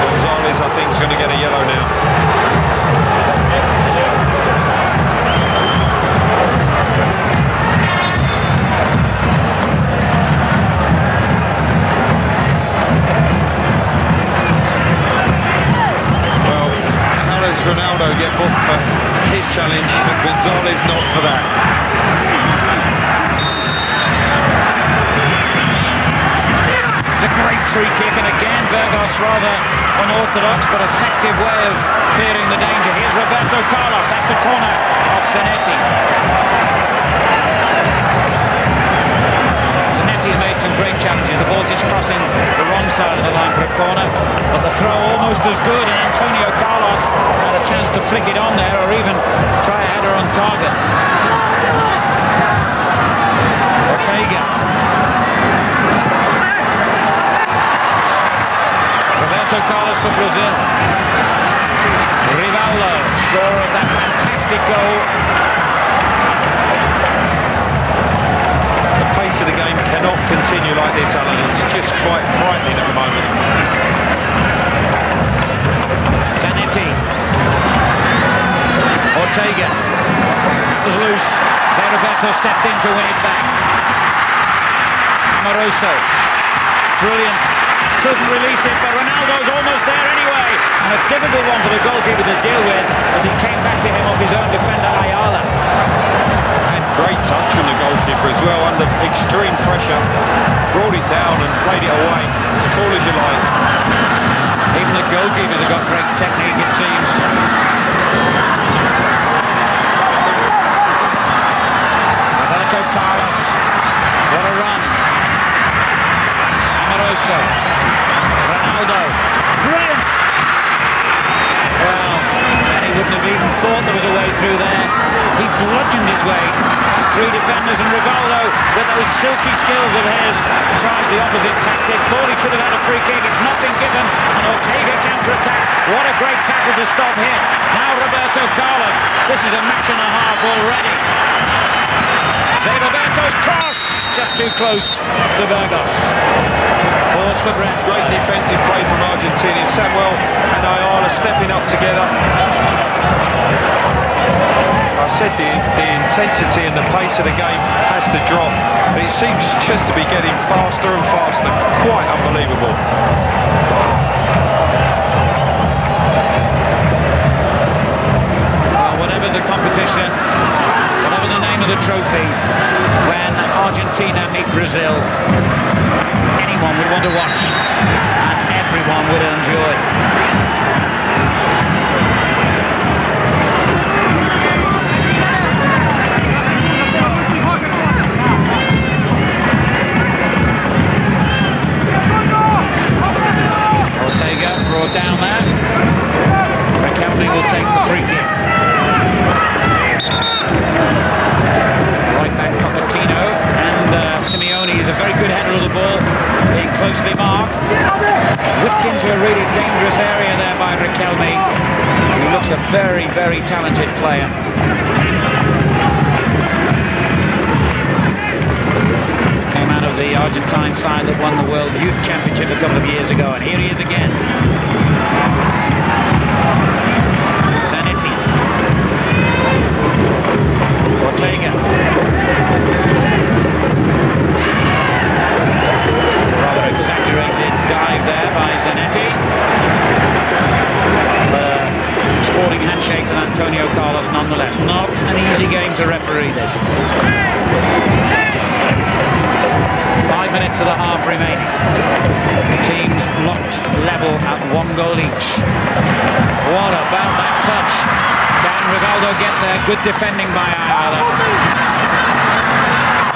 Gonzalez, I think, is going to get a yellow now. Well, how does Ronaldo get booked for his challenge, but Gonzalez not for that? It's a great free kick, and again Burgos rather unorthodox but effective way of clearing the danger. Here's Roberto Carlos, that's a corner of Zanetti. Zanetti's made some great challenges, the ball just crossing the wrong side of the line for a corner, but the throw almost as good, and Antonio Carlos had a chance to flick it on there, or even try a header on target. Ortega. Roberto Carlos for Brazil. Rivaldo, scorer of that fantastic goal. The pace of the game cannot continue like this, Alan. It's just quite frightening at the moment. Zanetti. Ortega. That was loose. So Roberto stepped in to win it back. Amoroso. Brilliant. Couldn't release it, but Ronaldo's almost there anyway. And a difficult one for the goalkeeper to deal with as he came back to him off his own defender, Ayala. And great touch from the goalkeeper as well, under extreme pressure. Brought it down and played it away. As cool as you like. Even the goalkeepers have got great technique, it seems. Roberto Carlos. What a run. Amoroso. Ronaldo. Brilliant! Well, and he wouldn't have even thought there was a way through there. He bludgeoned his way past 3 defenders, and Rivaldo, with those silky skills of his, tries the opposite tactic. Thought he should have had a free kick. It's not been given, and Ortega counter-attacks. What a great tackle to stop him. Now Roberto Carlos. This is a match and a half already. Say Roberto's cross, just too close to Burgos. Pause for breath. Great defensive play from Argentina. Samuel and Ayala stepping up together. I said the intensity and the pace of the game has to drop, but it seems just to be getting faster and faster. Quite unbelievable. Well, whatever the competition, whatever the name of the trophy, when Argentina meet Brazil, anyone would want to watch, and everyone would enjoy. Ortega brought down there. Riquelme will take the free kick. Right back Pochettino, and Simeone is a very good header of the ball, being closely marked. Whipped into a really dangerous area there by Riquelme. He looks a very, very talented player. Came out of the Argentine side that won the World Youth Championship a couple of years ago, and here he is again. Zanetti. Ortega. nonetheless. Not an easy game to referee this. 5 minutes of the half remaining. Teams locked level at 1 goal each. What about that touch? Can Rivaldo get there? Good defending by Ayala.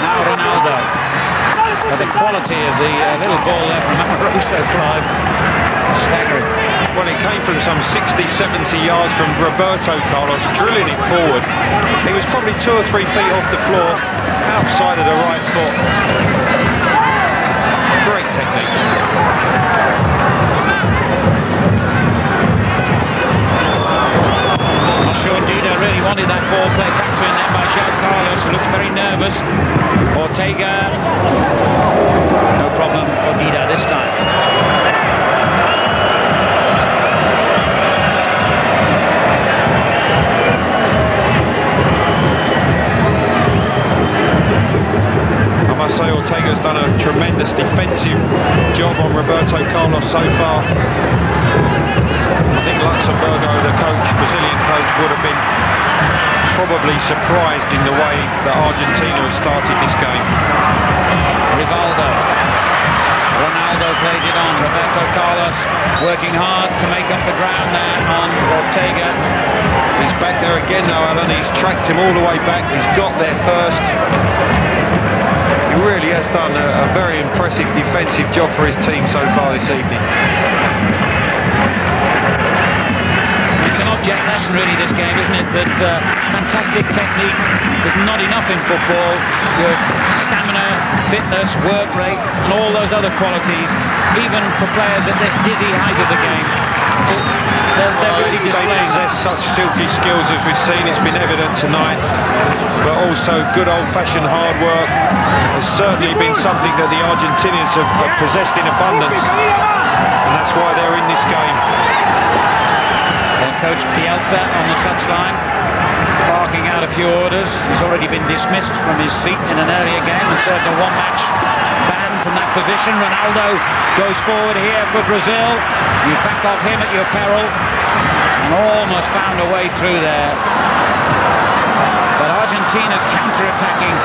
Now Ronaldo. But the quality of the little ball there from Mauricio, Clive, staggering. Well, it came from some 60, 70 yards from Roberto Carlos, drilling it forward. He was probably 2 or 3 feet off the floor, outside of the right foot. Great techniques. Not sure Dida really wanted that ball played back to him then by João Carlos, who looked very nervous. Ortega, no problem for Dida this time. I must say Ortega's done a tremendous defensive job on Roberto Carlos so far. I think Luxemburgo, the coach, Brazilian coach, would have been probably surprised in the way that Argentina has started this game. Rivaldo. Ronaldo plays it on. Roberto Carlos working hard to make up the ground there on Ortega. He's back there again though, Alan. He's tracked him all the way back. He's got there first. He really has done a very impressive defensive job for his team so far this evening. It's an object lesson really, this game, isn't it? That fantastic technique is not enough in football. Your stamina, fitness, work rate and all those other qualities, even for players at this dizzy height of the game, they're really displaying. They possess such silky skills as we've seen. It's been evident tonight, but also good old-fashioned hard work has certainly been something that the Argentinians have possessed in abundance, and that's why they're in this game. Coach Bielsa on the touchline, barking out a few orders. He's already been dismissed from his seat in an earlier game and served a one-match ban from that position. Ronaldo goes forward here for Brazil. You back off him at your peril, and almost found a way through there. But Argentina's counter-attacking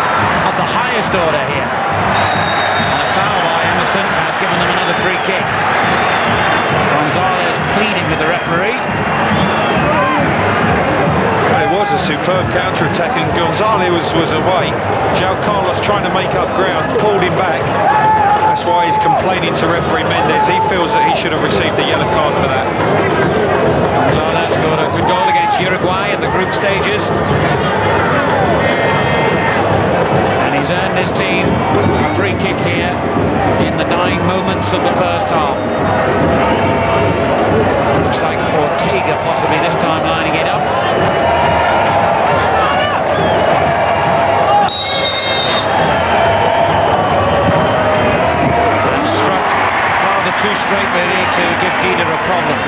of the highest order here. And a foul by Emerson has given them another free kick. Gonzalez pleading with the referee. Well, it was a superb counter-attack and Gonzalez was away. João Carlos trying to make up ground, pulled him back. That's why he's complaining to referee Mendez. He feels that he should have received a yellow card for that. Gonzalez scored a good goal against Uruguay in the group stages. And he's earned his team a free kick here in the dying moments of the first half. Looks like Ortega possibly this time lining it up. And struck rather too straight really to give Dida a problem.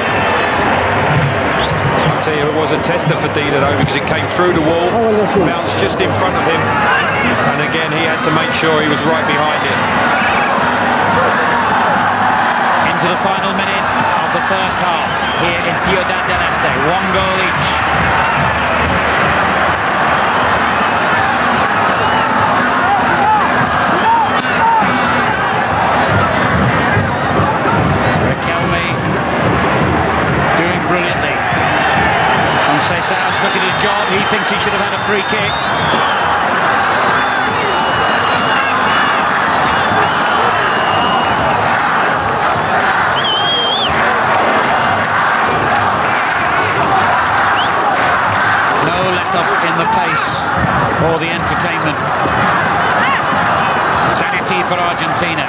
I'll tell you, it was a tester for Dida though, because it came through the wall, bounced just in front of him, and again he had to make sure he was right behind it. Into the final minute of the first half here in Ciudad del Este. 1 goal each. Riquelme doing brilliantly. Conceição stuck at his job. He thinks he should have had a free kick. In the pace or the entertainment. Zanetti for Argentina.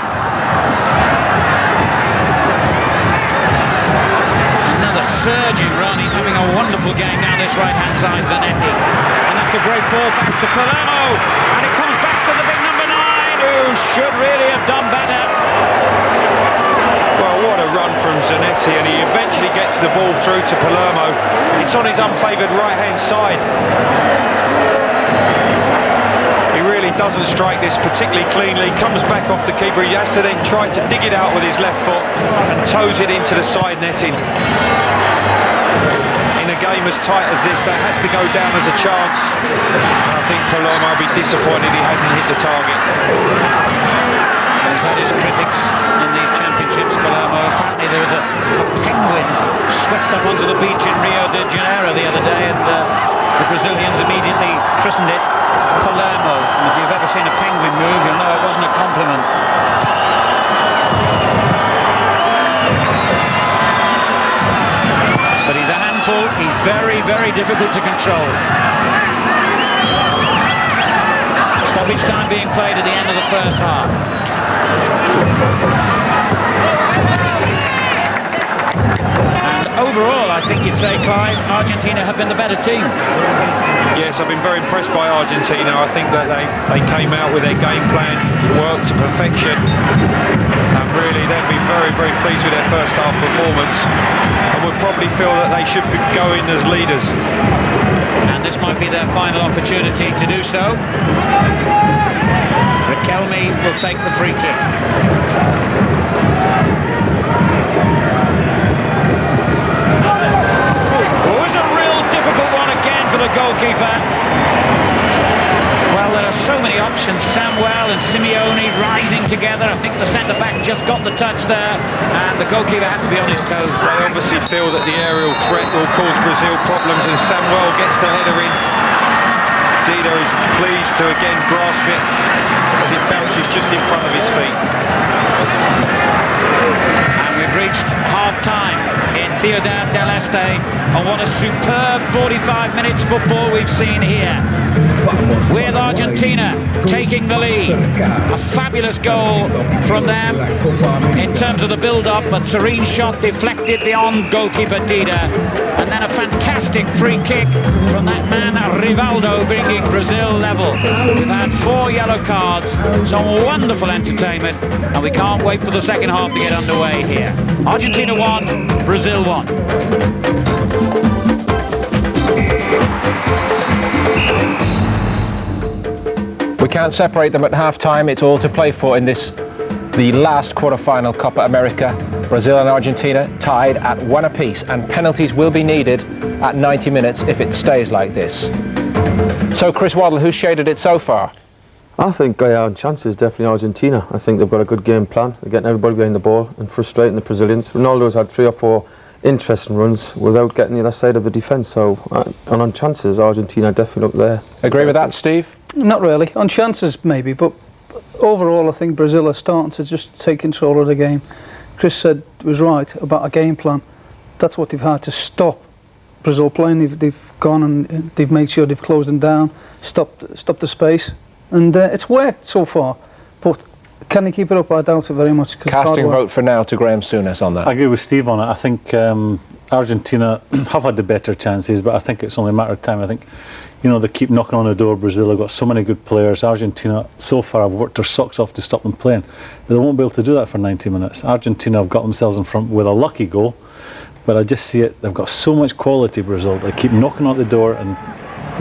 Another surging run. He's having a wonderful game down this right-hand side, Zanetti. And that's a great ball back to Palermo. And it comes back to the big number 9, who should really have done better. Well, what a run from Zanetti, and he eventually gets the ball through to Palermo. It's on his unfavoured right-hand side. He really doesn't strike this particularly cleanly. Comes back off the keeper. He has to then try to dig it out with his left foot and toes it into the side netting. In a game as tight as this, that has to go down as a chance. And I think Palermo will be disappointed he hasn't hit the target. He's had his critics in these championships, Palermo. Apparently there was a penguin swept up onto the beach in Rio de Janeiro the other day, and the Brazilians immediately christened it Palermo. And if you've ever seen a penguin move, you'll know it wasn't a compliment. But he's a handful. He's very, very difficult to control. Stoppage time being played at the end of the first half. And overall, I think you'd say, Clive, Argentina have been the better team. Yes, I've been very impressed by Argentina. I think that they came out with their game plan, worked to perfection, and really they've been very, very pleased with their first half performance, and would probably feel that they should be going as leaders. And this might be their final opportunity to do so. Riquelme will take the free kick. Oh, it's a real difficult one again for the goalkeeper. Well, there are so many options. Samuel and Simeone rising together. I think the centre-back just got the touch there, and the goalkeeper had to be on his toes. They obviously feel that the aerial threat will cause Brazil problems, and Samuel gets the header in. Dida is pleased to again grasp it as it bounces just in front of his feet. And we've reached half-time in Ciudad del Este, and what a superb 45 minutes football we've seen here, with Argentina taking the lead. A fabulous goal from them in terms of the build-up, but Sorin shot deflected beyond goalkeeper Dida, and then a fantastic free kick from that man Rivaldo, bringing Brazil level. We've had 4 yellow cards, some wonderful entertainment, and we can't wait for the second half to get underway here. Argentina 1, Brazil 1. We can't separate them at half-time. It's all to play for in this, the last quarter-final Copa America. Brazil and Argentina tied at 1 apiece, and penalties will be needed at 90 minutes if it stays like this. So, Chris Waddle, who's shaded it so far? I think on chances, definitely Argentina. I think they've got a good game plan. They're getting everybody behind the ball and frustrating the Brazilians. Ronaldo's had 3 or 4 interesting runs without getting the other side of the defence. So, and on chances, Argentina definitely up there. Agree with that, Steve? Not really. On chances, maybe, but overall, I think Brazil are starting to just take control of the game. Chris said was right about a game plan. That's what they've had to stop Brazil playing. They've gone and they've made sure they've closed them down, stopped the space, and it's worked so far. But can they keep it up? I doubt it very much. Casting vote for now to Graham Souness on that. I agree with Steve on it. I think Argentina have had the better chances, but I think it's only a matter of time. I think, you know, they keep knocking on the door. Brazil have got so many good players. Argentina so far have worked their socks off to stop them playing. They won't be able to do that for 90 minutes. Argentina have got themselves in front with a lucky goal, but I just see it. They've got so much quality, Brazil. They keep knocking on the door, and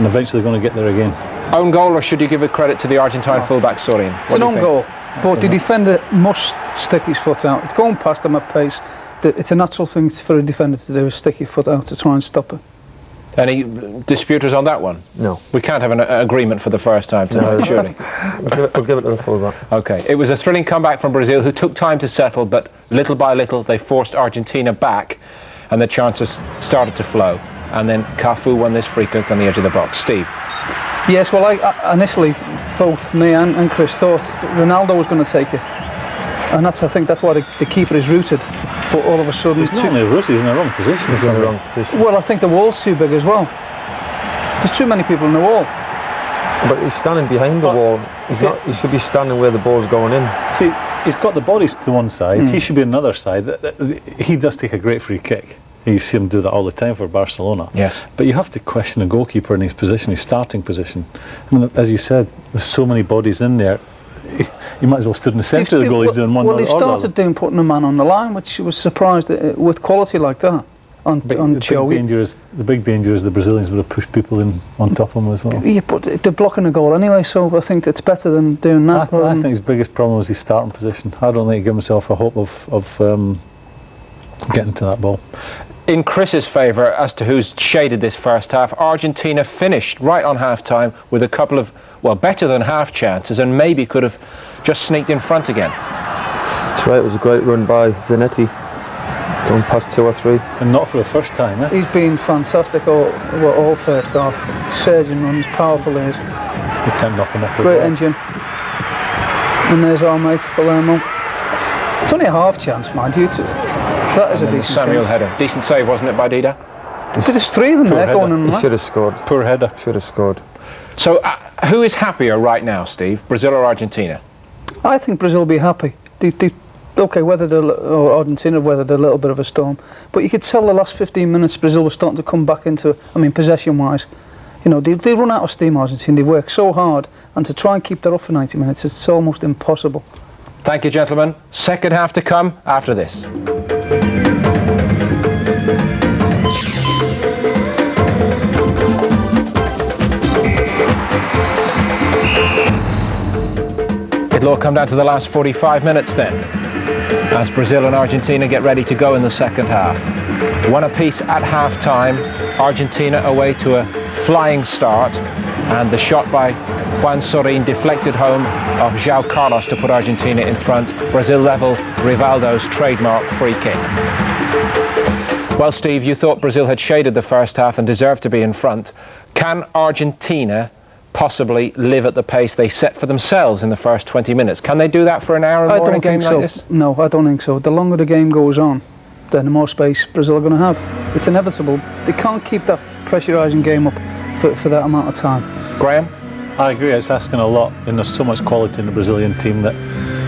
eventually they're going to get there again. Own goal, or should you give it credit to the Argentine fullback Sorin? It's an own goal, but the defender must stick his foot out. It's going past them at pace. It's a natural thing for a defender to do, is stick your foot out to try and stop it. Any disputers on that one? No. We can't have an agreement for the first time tonight, surely. We'll give it to the fullback. Okay. It was a thrilling comeback from Brazil, who took time to settle, but little by little they forced Argentina back, and the chances started to flow. And then Cafu won this free kick on the edge of the box. Steve? Yes, well, I initially, both me and Chris thought Ronaldo was going to take it. And I think that's why the keeper is rooted. But all of a sudden... He's not only rooted, he's in the wrong position. He's in the wrong position. Well, I think the wall's too big as well. There's too many people in the wall. But he's standing behind the wall. He should be standing where the ball's going in. See, he's got the bodies to one side, he should be on the other side. He does take a great free kick. You see him do that all the time for Barcelona. Yes. But you have to question a goalkeeper in his position, his starting position. I mean, as you said, there's so many bodies in there. You might as well stood in the centre of the goal. He's doing one. Well, he started doing putting a man on the line, which was surprised with quality like that. On the big danger is the Brazilians would have pushed people in on top of them as well. Yeah, but they're blocking the goal anyway, so I think it's better than doing that. I think his biggest problem was his starting position. I don't think he gave himself a hope of getting to that ball. in Chris's favour as to who's shaded this first half. Argentina finished right on half-time with a couple of, well, better than half chances, and maybe could have just sneaked in front again. That's right, it was a great run by Zanetti, going past 2 or 3. And not for the first time, eh? He's been fantastic all first half. Surging runs, powerful is. You can't knock him off. Great engine. And there's our mate, Palermo. It's only a half chance, mind you. That is a decent Samuel chance. header. Decent save, wasn't it, by Dida? But there's 3 of them there going on. He should have scored. Poor header. Should have scored. So, who is happier right now, Steve? Brazil or Argentina? I think Brazil will be happy. Okay, or Argentina weathered a little bit of a storm, but you could tell the last 15 minutes Brazil was starting to come back into, I mean, possession-wise. You know, they run out of steam, Argentina. They work so hard, and to try and keep that up for 90 minutes, it's almost impossible. Thank you, gentlemen. Second half to come after this. It'll all come down to the last 45 minutes then, as Brazil and Argentina get ready to go in the second half. One apiece at half-time, Argentina away to a flying start, and the shot by Juan Sorin deflected home of João Carlos to put Argentina in front. Brazil level Rivaldo's trademark free kick. Well, Steve, you thought Brazil had shaded the first half and deserved to be in front. Can Argentina possibly live at the pace they set for themselves in the first 20 minutes? Can they do that for an hour or more in a game like this? No, I don't think so. The longer the game goes on, then the more space Brazil are going to have. It's inevitable. They can't keep that pressurising game up for that amount of time. Graham? I agree, it's asking a lot, and there's so much quality in the Brazilian team that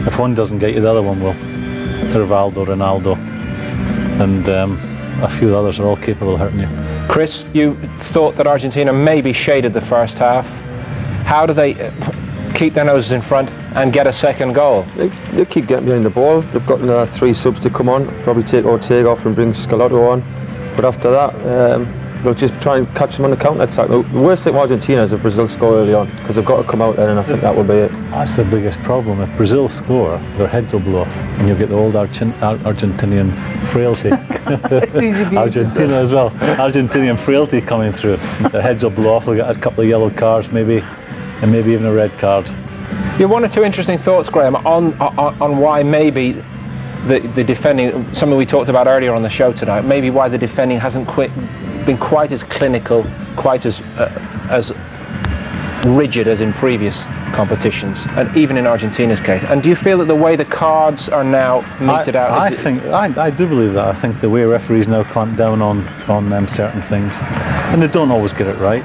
if one doesn't get you, the other one will. Rivaldo, Ronaldo, and a few others are all capable of hurting you. Chris, you thought that Argentina maybe shaded the first half. How do they keep their noses in front and get a second goal? They keep getting behind the ball. They've got 3 subs to come on, probably take Ortega off and bring Scalotto on. But after that, they'll just try and catch them on the counter-attack. The worst thing with Argentina is if Brazil score early on, because they've got to come out there, and I think that will be it. That's the biggest problem. If Brazil score, their heads will blow off, and you'll get the old Argentinian frailty. Argentina as well. Argentinian frailty coming through. Their heads will blow off, they'll get a couple of yellow cards maybe, and maybe even a red card. You have 1 or 2 interesting thoughts, Graham, on why maybe the defending, something we talked about earlier on the show tonight, maybe why the defending hasn't been quite as clinical, quite as rigid as in previous competitions, and even in Argentina's case. And do you feel that the way the cards are now meted out? I do believe that. I think the way referees now clamp down on certain things, and they don't always get it right.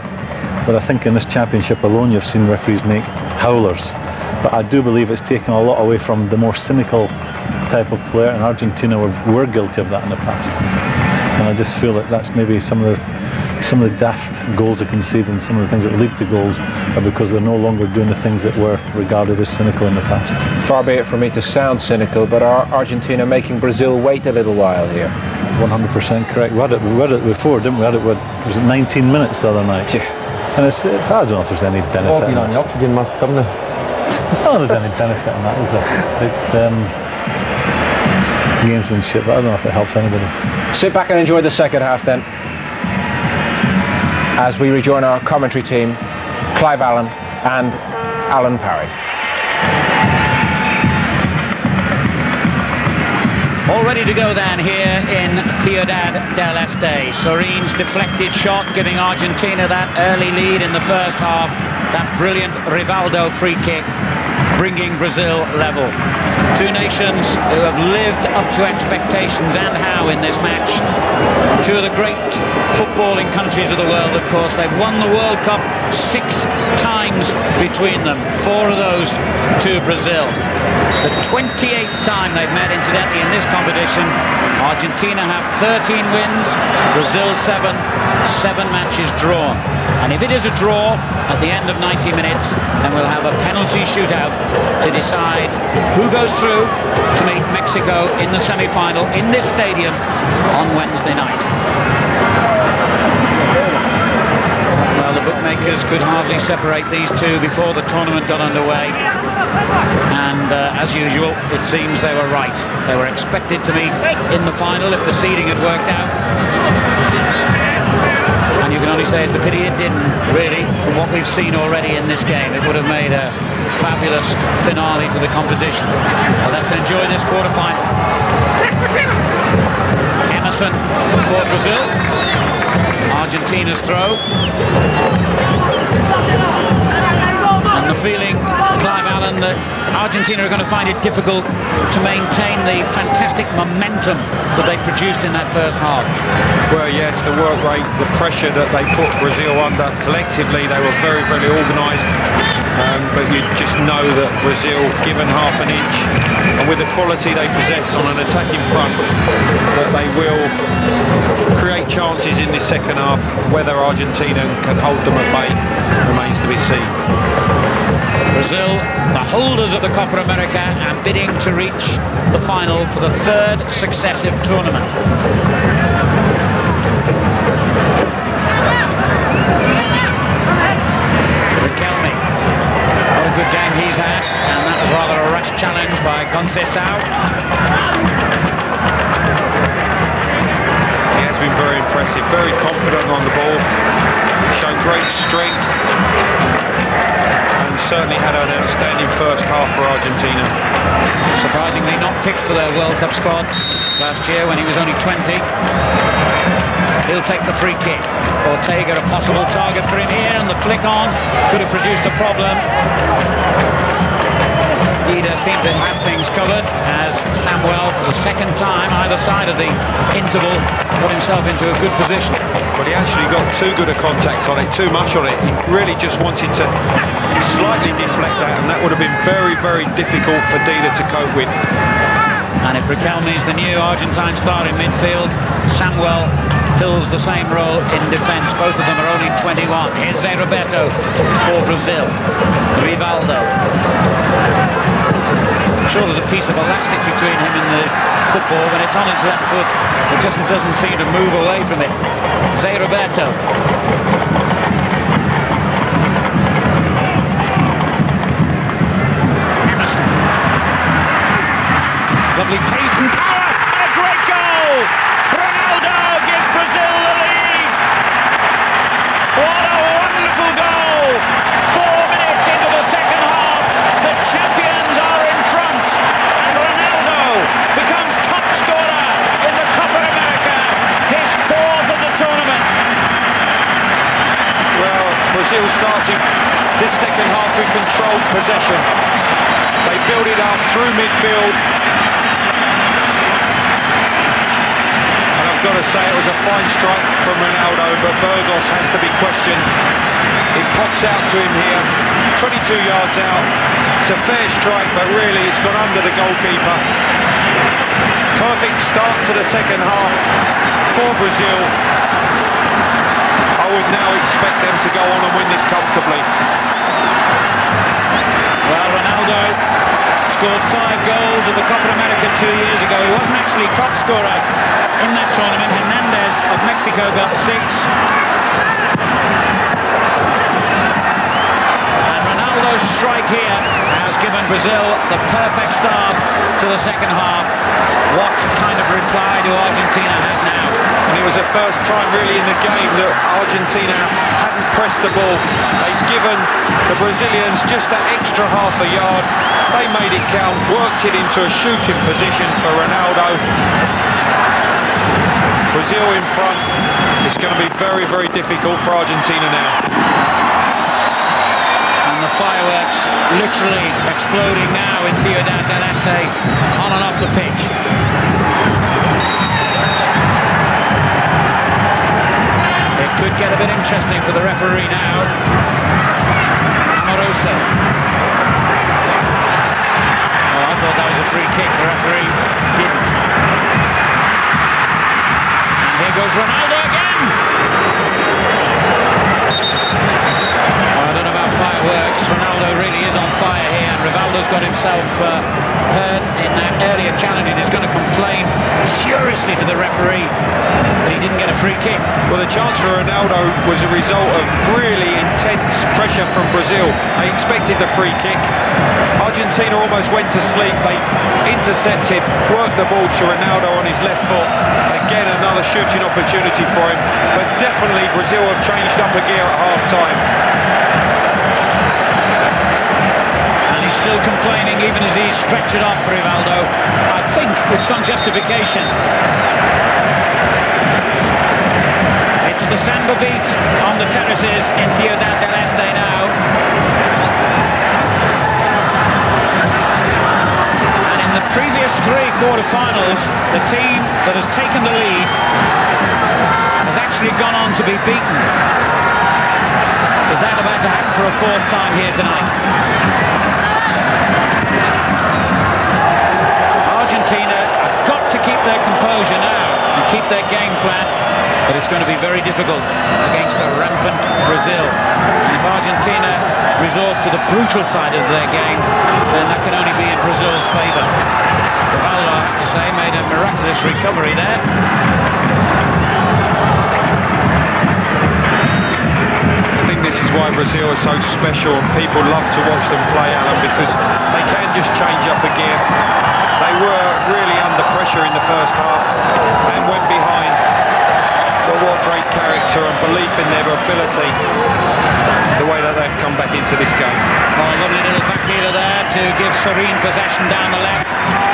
But I think in this championship alone, you've seen referees make howlers. But I do believe it's taken a lot away from the more cynical type of player, and Argentina were guilty of that in the past. And I just feel that that's maybe some of the daft goals they concede, and some of the things that lead to goals are because they're no longer doing the things that were regarded as cynical in the past. Far be it from me to sound cynical, but are Argentina making Brazil wait a little while here? 100% correct. We had it before, didn't we? Was it 19 minutes the other night? Yeah. And it's I don't know if there's any benefit All in been on the that. oxygen mask, haven't they? I don't know if there's any benefit in that, is there? It's gamesmanship, but I don't know if it helps anybody. Sit back and enjoy the second half then, as we rejoin our commentary team, Clive Allen and Alan Parry. All ready to go then here in Ciudad del Este. Sorin's deflected shot giving Argentina that early lead in the first half. That brilliant Rivaldo free kick bringing Brazil level. 2 nations who have lived up to expectations, and how, in this match. 2 of the great footballing countries of the world, of course. They've won the World Cup 6 times between them. 4 of those to Brazil. The 28th time they've met, incidentally, in this competition. Argentina have 13 wins, Brazil 7 matches drawn. And if it is a draw at the end of 90 minutes, then we'll have a penalty shootout to decide who goes through to meet Mexico in the semi-final in this stadium on Wednesday night. Well, the bookmakers could hardly separate these 2 before the tournament got underway. And as usual, it seems they were right. They were expected to meet in the final if the seeding had worked out. And you can only say it's a pity it didn't, really, from what we've seen already in this game. It would have made a fabulous finale to the competition. Well, let's enjoy this quarter-final. Emerson for Brazil. Argentina's throw. And the feeling, Clive Allen, that Argentina are going to find it difficult to maintain the fantastic momentum that they produced in that first half. Well, yes, the work rate, the pressure that they put Brazil under collectively, they were very, very organised. But you just know that Brazil, given half an inch, and with the quality they possess on an attacking front, that they will create chances in this second half. Whether Argentina can hold them at bay remains to be seen. Brazil, the holders of the Copa América, and bidding to reach the final for the third successive tournament. Riquelme, what a good game he's had, and that was rather a rash challenge by Gonzalez. He has been very impressive, very confident on the ball, shown great strength, and certainly had an outstanding first half for Argentina. Surprisingly not picked for their World Cup squad last year when he was only 20. He'll take the free kick. Ortega, a possible target for him here, and the flick on could have produced a problem. Dida seemed to have things covered as Samuel, for the second time, either side of the interval, got himself into a good position. But he actually got too good a contact on it, too much on it. He really just wanted to slightly deflect that, and that would have been very, very difficult for Dida to cope with. And if Riquelme is the new Argentine star in midfield, Samuel fills the same role in defence. Both of them are only 21. Here's Roberto for Brazil. Rivaldo. I'm sure there's a piece of elastic between him and the football. When it's on his left foot, it just doesn't seem to move away from it. Roberto. Emerson. Lovely pace and power, and a great goal! Ronaldo gives Brazil the lead! What a wonderful goal! 4 minutes into the second half, the champions are in front, and Ronaldo becomes top scorer in the Copa América, his 4th of the tournament. Well, Brazil starting this second half with controlled possession. They build it up through midfield. Got to say it was a fine strike from Ronaldo, but Burgos has to be questioned. It pops out to him here, 22 yards out. It's a fair strike, but really it's gone under the goalkeeper. Perfect start to the second half for Brazil. I would now expect them to go on and win this comfortably. Well, Ronaldo scored 5 goals in the Copa América 2 years ago. He wasn't actually top scorer in that tournament. Mendez of Mexico got 6. And Ronaldo's strike here has given Brazil the perfect start to the second half. What kind of reply do Argentina have now? And it was the first time really in the game that Argentina hadn't pressed the ball. They'd given the Brazilians just that extra half a yard. They made it count, worked it into a shooting position for Ronaldo. Brazil in front. It's going to be very, very difficult for Argentina now. And the fireworks literally exploding now in Ciudad del Este, on and off the pitch. It could get a bit interesting for the referee now. Mauricio. Well, I thought that was a free kick. The referee didn't. Here goes Ronaldo again! Well, I don't know about fireworks. Ronaldo really is on fire here, and Rivaldo's gone heard himself heard in that earlier challenge, and he's going to complain furiously to the referee that he didn't get a free kick. Well, the chance for Ronaldo was a result of really intense pressure from Brazil. They expected the free kick. Argentina almost went to sleep. They intercepted, worked the ball to Ronaldo on his left foot. Again, another shooting opportunity for him. But definitely Brazil have changed up a gear at half-time. And he's still complaining even as he's stretched it off for Rivaldo. I think with some justification. It's the samba beat on the terraces in Ciudad del Este now. And in the previous 3 quarter-finals, the team that has taken the lead has actually gone on to be beaten. Is that about to happen for a 4th time here tonight? Argentina have got to keep their composure now and keep their game plan, but it's going to be very difficult against a rampant Brazil. And if Argentina resort to the brutal side of their game, then that can only be in Brazil's favour. Rivaldo, I have to say, made a miraculous recovery there. I think this is why Brazil is so special and people love to watch them play, Alan, because they can just change up a gear. They were really under pressure in the first half and went behind. But what great character and belief in their ability, the way that they've come back into this game. Oh, lovely little back header there to give Sorin possession down the left.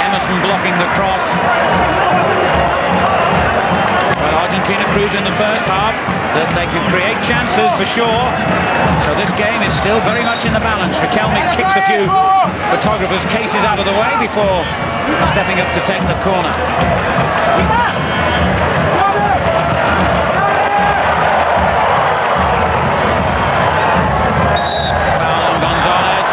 Emerson blocking the cross. Well, Argentina proved in the first half that they could create chances for sure. So this game is still very much in the balance. Riquelme kicks a few photographers' cases out of the way before stepping up to take the corner. Foul on Gonzalez.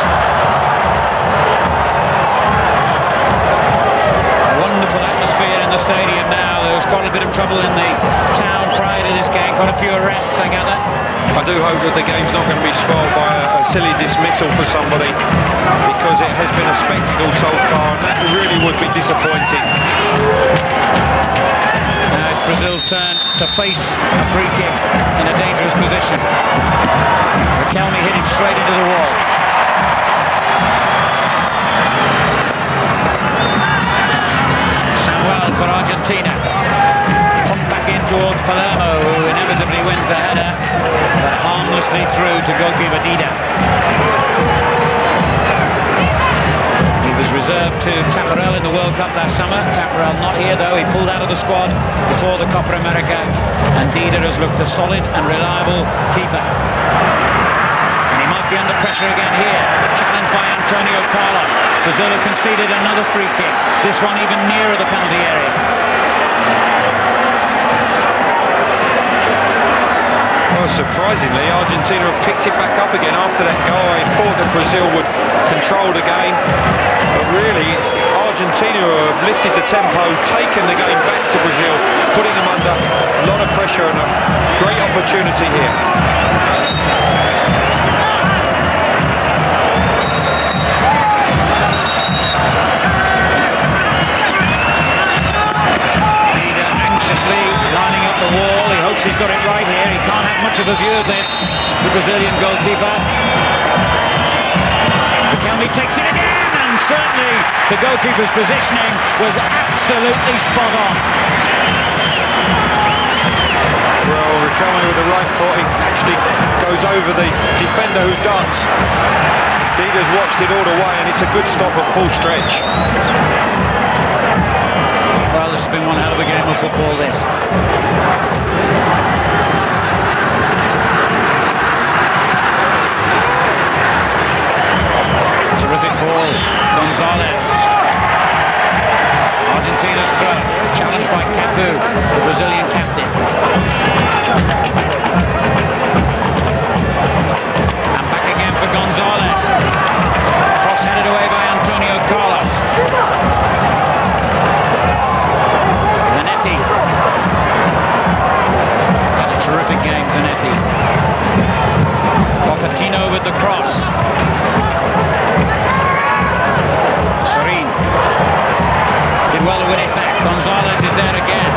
Wonderful atmosphere in the stadium now. There was quite a bit of trouble in the town prior to this game. Quite a few arrests, I gather. I do hope that the game's not going to be spoiled by a silly dismissal for somebody, because it has been a spectacle so far, and that really would be disappointing. Now it's Brazil's turn to face a free kick in a dangerous position. Riquelme hit it straight into the wall. Samuel for Argentina. Pumped back in towards Palermo, who inevitably wins the header, but harmlessly through to goalkeeper Dida. He was reserved to Taparel in the World Cup last summer. Taparel not here though. He pulled out of the squad before the Copa América, and Dida has looked a solid and reliable keeper. And he might be under pressure again here. Challenged by Antonio Carlos. Brazil have conceded another free kick. This one even nearer the penalty area. Well, surprisingly, Argentina have picked it back up again after that goal. I thought that Brazil would control the game, but really it's Argentina who have lifted the tempo, taken the game back to Brazil, putting them under a lot of pressure, and a great opportunity here. Lining up the wall, he hopes he's got it right here. He can't have much of a view of this, the Brazilian goalkeeper. Riquelme takes it again, and certainly the goalkeeper's positioning was absolutely spot on. Well, Riquelme with the right foot, he actually goes over the defender who ducks. Dida's watched it all the way, and it's a good stop at full stretch. Well, this has been one hell of a game of football, this. Terrific ball. Gonzalez. Argentina's throw. Challenged by Capu, the Brazilian captain. And back again for Gonzalez. Cross headed away by Antonio Carlos. Zanetti. Had a terrific game, Zanetti. Pochettino with the cross. Sorin did well to win it back. Gonzalez is there again.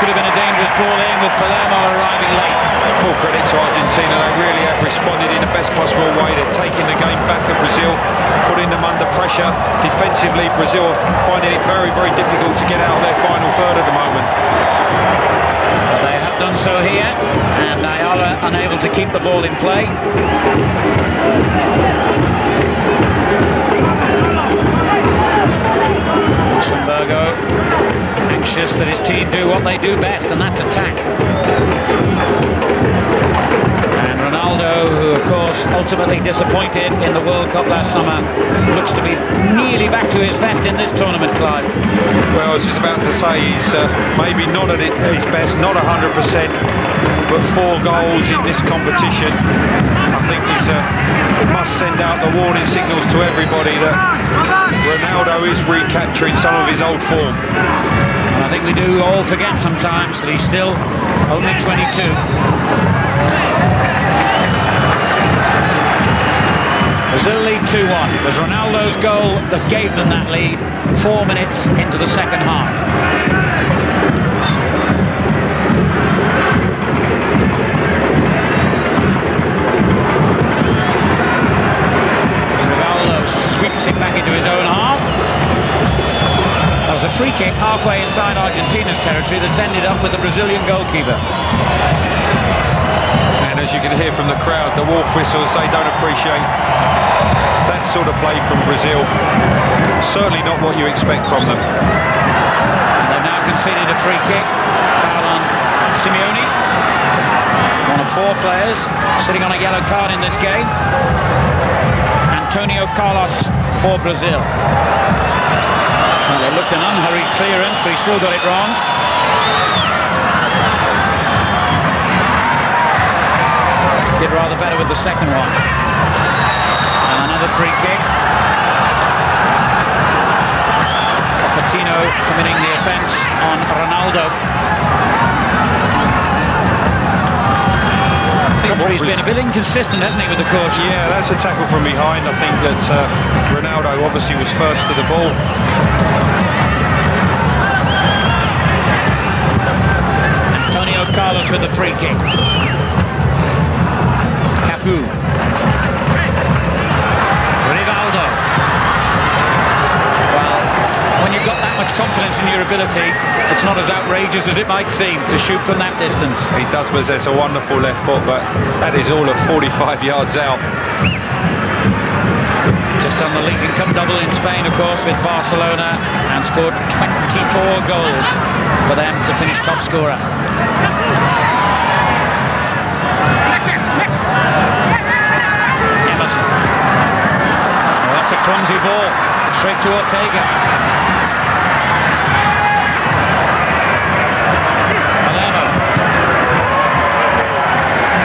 Could have been a dangerous ball in with Palermo arriving late. Full credit to Argentina, they really have responded in the best possible way. They're taking the game back at Brazil, putting them under pressure. Defensively, Brazil are finding it very, very difficult to get out of their final third at the moment. But they have done so here, and Ayala unable to keep the ball in play. Luxemburgo anxious that his team do what they do best, and that's attack. And Ronaldo, who of course ultimately disappointed in the World Cup last summer, looks to be nearly back to his best in this tournament, Clive. Well, I was just about to say, he's maybe not at his best, not 100%, but 4 goals in this competition. I think he's must send out the warning signals to everybody that Ronaldo is recapturing some of his old form. And I think we do all forget sometimes that he's still only 22. Brazil lead 2-1. It was Ronaldo's goal that gave them that lead 4 minutes into the second half. Sweeps it back into his own half. That was a free kick halfway inside Argentina's territory that's ended up with the Brazilian goalkeeper. And as you can hear from the crowd, the wolf whistles, they don't appreciate that sort of play from Brazil. Certainly not what you expect from them. And they've now conceded a free kick. Foul on Simeone. One of 4 players sitting on a yellow card in this game. Antonio Carlos for Brazil. Well, they looked an unhurried clearance, but he still got it wrong. Did rather better with the second one. And another free kick. Pochettino committing the offence on Ronaldo. He's been a bit inconsistent, hasn't he, with the caution? Yeah, that's a tackle from behind. I think that Ronaldo obviously was first to the ball. Antonio Carlos with the free kick. Cafu. Rivaldo. Well, when you've got that much confidence in your ability, it's not as outrageous as it might seem to shoot from that distance. He does possess a wonderful left foot, but that is all of 45 yards out. Just done the League Cup double in Spain, of course, with Barcelona, and scored 24 goals for them to finish top scorer. Emerson. Well, that's a clumsy ball, straight to Ortega.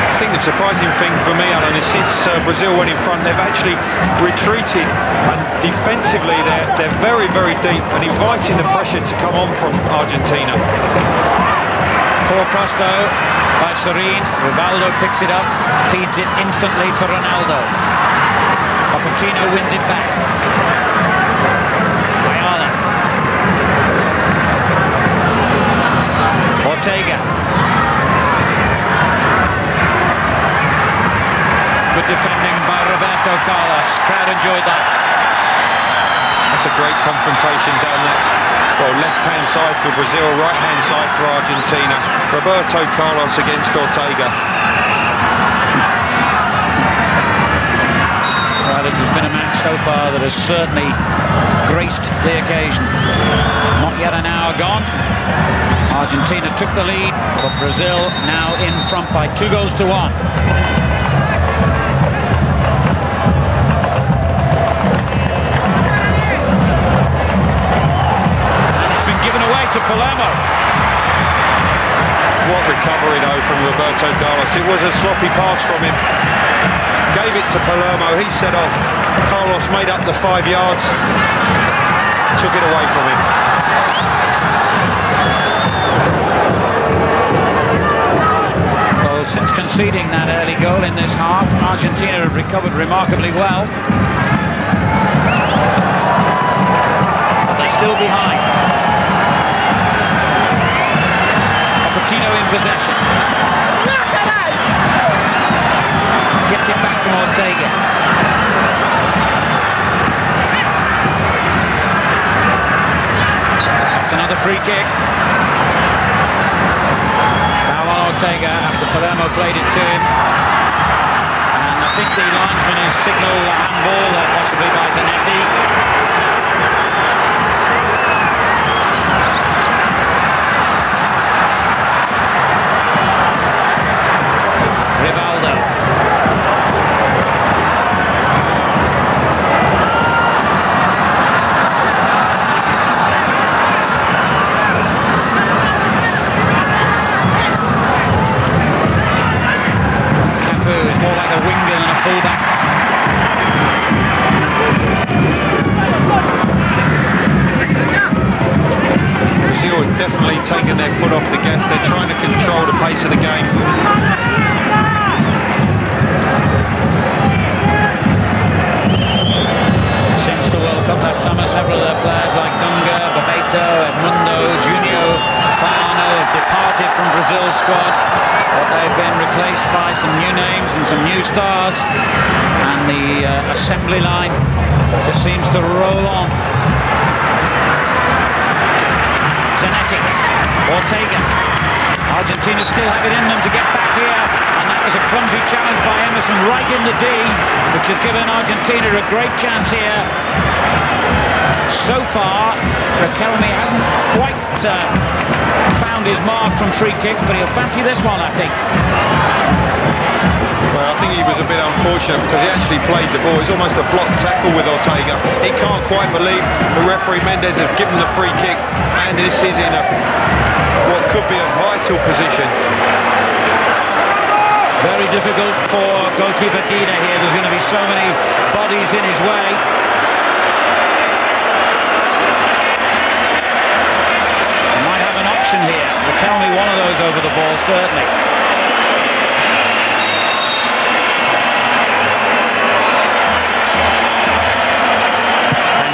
I think the surprising thing for me, Alan, is since Brazil went in front, they've actually retreated, and defensively they're very, very deep and inviting the pressure to come on from Argentina. Poor cross though by Sorin. Rivaldo picks it up, feeds it instantly to Ronaldo. Pochettino wins it back. Ayala. Ortega. Good defending by Roberto Carlos. Crowd enjoyed that. That's a great confrontation down there. Well, left-hand side for Brazil, right-hand side for Argentina. Roberto Carlos against Ortega. Well, it has been a match so far that has certainly graced the occasion. Not yet an hour gone. Argentina took the lead, but Brazil now in front by 2-1. To Palermo. What recovery though from Roberto Carlos. It was a sloppy pass from him. Gave it to Palermo, he set off. Carlos made up the 5 yards. Took it away from him. Well, since conceding that early goal in this half, Argentina have recovered remarkably well. still behind. Pochettino in possession. Gets it back from Ortega. That's another free kick. Now on Ortega after Palermo played it to him. And I think the linesman has signalled a handball, possibly by Zanetti. Definitely taking their foot off the gas. They're trying to control the pace of the game. Since the World Cup last summer, several of their players like Dunga, Bebeto, Edmundo, Junior, Payano have departed from Brazil's squad, but they've been replaced by some new names and some new stars, and the assembly line just seems to roll on. Zanetti, Ortega. Argentina still have it in them to get back here, and that was a clumsy challenge by Emerson right in the D, which has given Argentina a great chance here. So far, Riquelme hasn't quite found his mark from free kicks, but he'll fancy this one, I think. Well, I think he was a bit unfortunate because he actually played the ball. It's almost a block tackle with Ortega. He can't quite believe the referee Mendez has given the free kick, and this is in what could be a vital position. Very difficult for goalkeeper Kily here. There's going to be so many bodies in his way. He might have an option here. Riquelme one of those over the ball, certainly.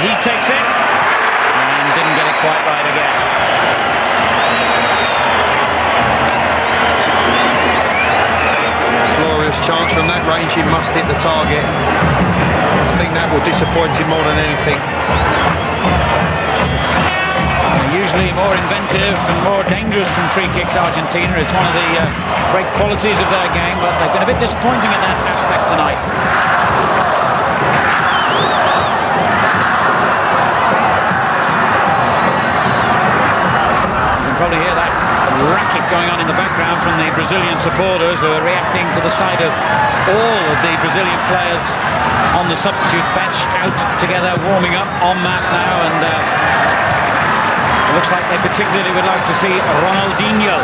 He takes it and didn't get it quite right again. Glorious chance from that range. He must hit the target. I think that will disappoint him more than anything. Usually more inventive and more dangerous from free kicks, Argentina. It's one of the great qualities of their game, but they've been a bit disappointing in that aspect tonight. Probably hear that racket going on in the background from the Brazilian supporters who are reacting to the sight of all of the Brazilian players on the substitutes bench out together, warming up en masse now, and it looks like they particularly would like to see Ronaldinho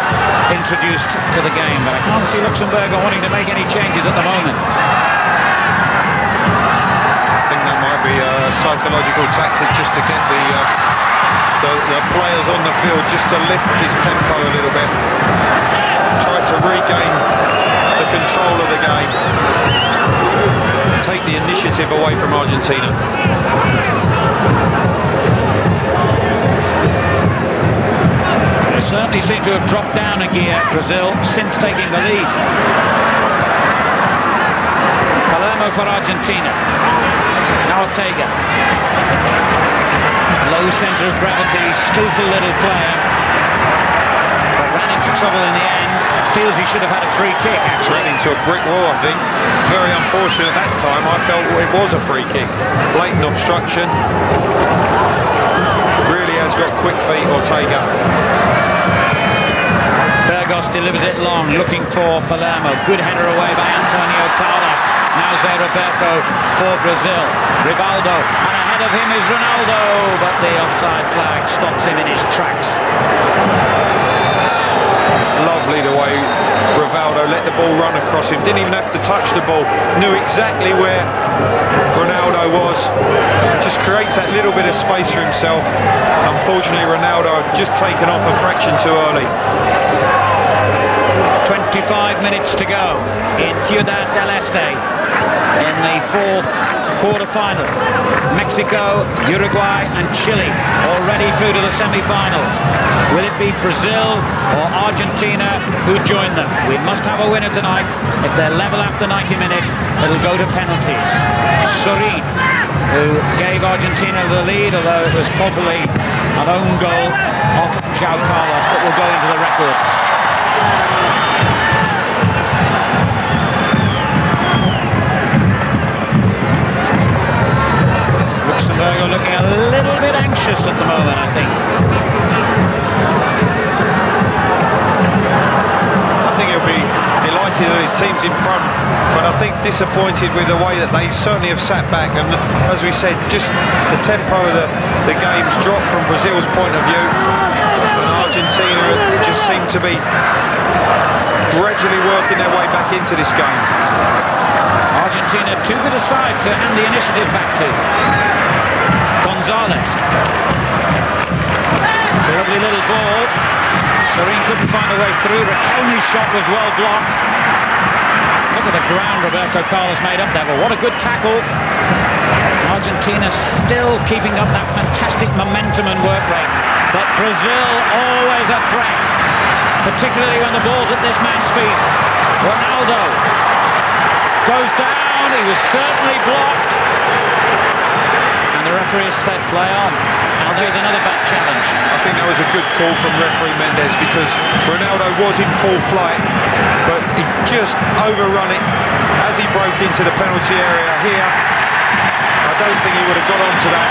introduced to the game, but I can't see Luxembourg wanting to make any changes at the moment. I think that might be a psychological tactic just to get the players on the field, just to lift his tempo a little bit, try to regain the control of the game, take the initiative away from Argentina. They certainly seem to have dropped down a gear, Brazil, since taking the lead. Palermo for Argentina. Now Ortega. Low centre of gravity, skillful little player, but ran into trouble in the end. Feels he should have had a free kick, actually. Ran into a brick wall, I think. Very unfortunate at that time. I felt it was a free kick. Blatant obstruction. Really has got quick feet, Ortega. Burgos delivers it long, looking for Palermo. Good header away by Antonio Carlos. Now Roberto for Brazil. Rivaldo, and ahead of him is Ronaldo, but the offside flag stops him in his tracks. Lovely the way Rivaldo let the ball run across him. Didn't even have to touch the ball. Knew exactly where Ronaldo was. Just creates that little bit of space for himself. Unfortunately, Ronaldo just taken off a fraction too early. 25 minutes to go in Ciudad del Este in the fourth quarter-final. Mexico, Uruguay and Chile already through to the semi-finals. Will it be Brazil or Argentina who join them? We must have a winner tonight. If they're level after 90 minutes, it'll go to penalties. Sorin, who gave Argentina the lead, although it was probably an own goal off João Carlos that will go into the records. Luxembourg are looking a little bit anxious at the moment, I think. I think he'll be delighted that his team's in front, but I think disappointed with the way that they certainly have sat back, and as we said, just the tempo of the game's dropped from Brazil's point of view, and Argentina just seem to be gradually working their way back into this game. Argentina too good a side to hand the initiative back to. Gonzalez. It's a lovely little ball. Sorin couldn't find a way through. Riquelme's shot was well blocked. Look at the ground Roberto Carlos made up there, but what a good tackle. Argentina still keeping up that fantastic momentum and work rate. But Brazil always a threat, particularly when the ball's at this man's feet. Ronaldo goes down. He was certainly blocked. And the referee has said play on. And there's another back challenge. I think that was a good call from referee Mendez, because Ronaldo was in full flight, but he just overrun it as he broke into the penalty area here. I don't think he would have got onto that,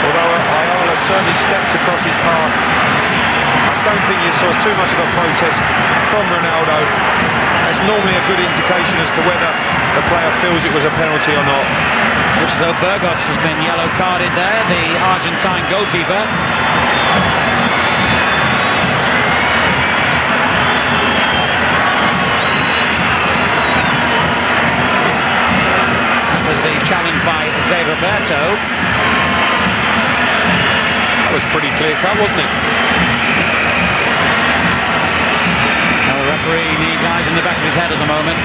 although Ayala certainly stepped across his path. I don't think you saw too much of a protest from Ronaldo. That's normally a good indication as to whether the player feels it was a penalty or not. Looks as though Burgos has been yellow carded there, the Argentine goalkeeper. That was the challenge by Roberto. That was pretty clear cut, wasn't it? Now the referee needs eyes in the back of his head at the moment.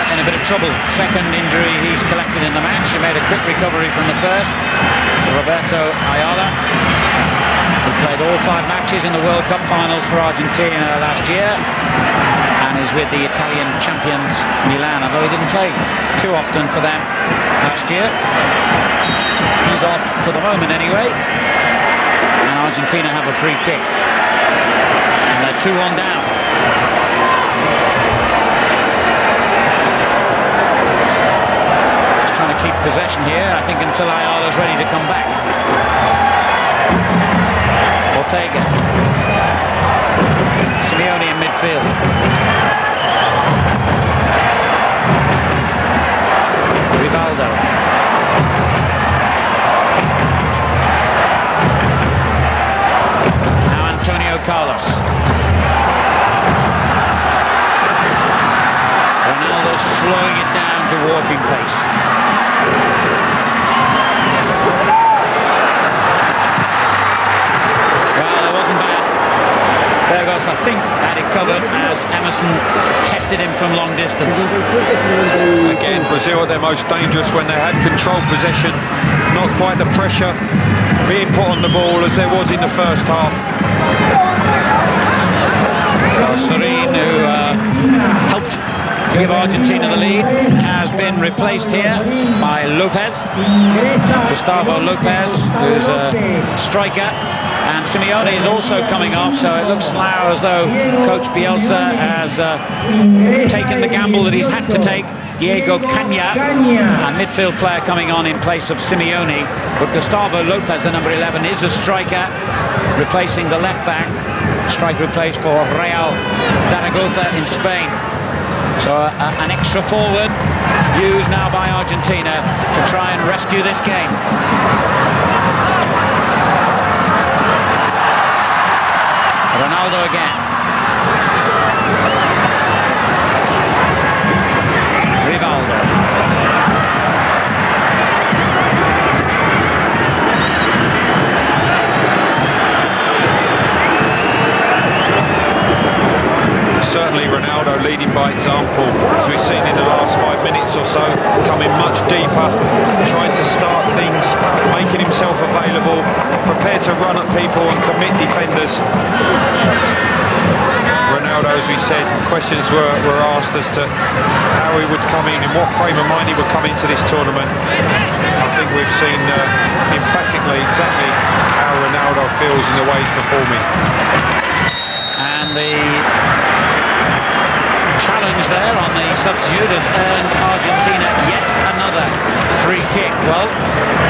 In a bit of trouble. Second injury he's collected in the match. He made a quick recovery from the first. Roberto Ayala, who played all 5 matches in the World Cup finals for Argentina last year, and is with the Italian champions Milan, although he didn't play too often for them last year. He's off for the moment anyway, and Argentina have a free kick, and they're 2-1 down. Trying to keep possession here, I think, until Ayala's ready to come back. Ortega. Simeone in midfield. Rivaldo. Now Antonio Carlos. Ronaldo slowing it down to walking pace. Well, that wasn't bad. Burgos, I think, had it covered as Emerson tested him from long distance. Again, Brazil at their most dangerous when they had controlled possession. Not quite the pressure being put on the ball as there was in the first half. Well, Sorin, who helped to give Argentina the lead, has been replaced here by Lopez, Gustavo Lopez, who's a striker, and Simeone is also coming off, so it looks now as though Coach Bielsa has taken the gamble that he's had to take. Diego Cagna, a midfield player, coming on in place of Simeone, but Gustavo Lopez, the number 11, is a striker, replacing the left back. Striker who plays for Real Zaragoza in Spain. So an extra forward used now by Argentina to try and rescue this game. Ronaldo again. Rivaldo. by example, as we've seen in the last 5 minutes or so, coming much deeper, trying to start things, making himself available, prepared to run at people and commit defenders. Ronaldo, as we said, questions were asked as to how he would come in what frame of mind he would come into this tournament. I think we've seen emphatically exactly how Ronaldo feels in the way he's performing. And the challenge there on the substitute has earned Argentina yet another free kick. Well,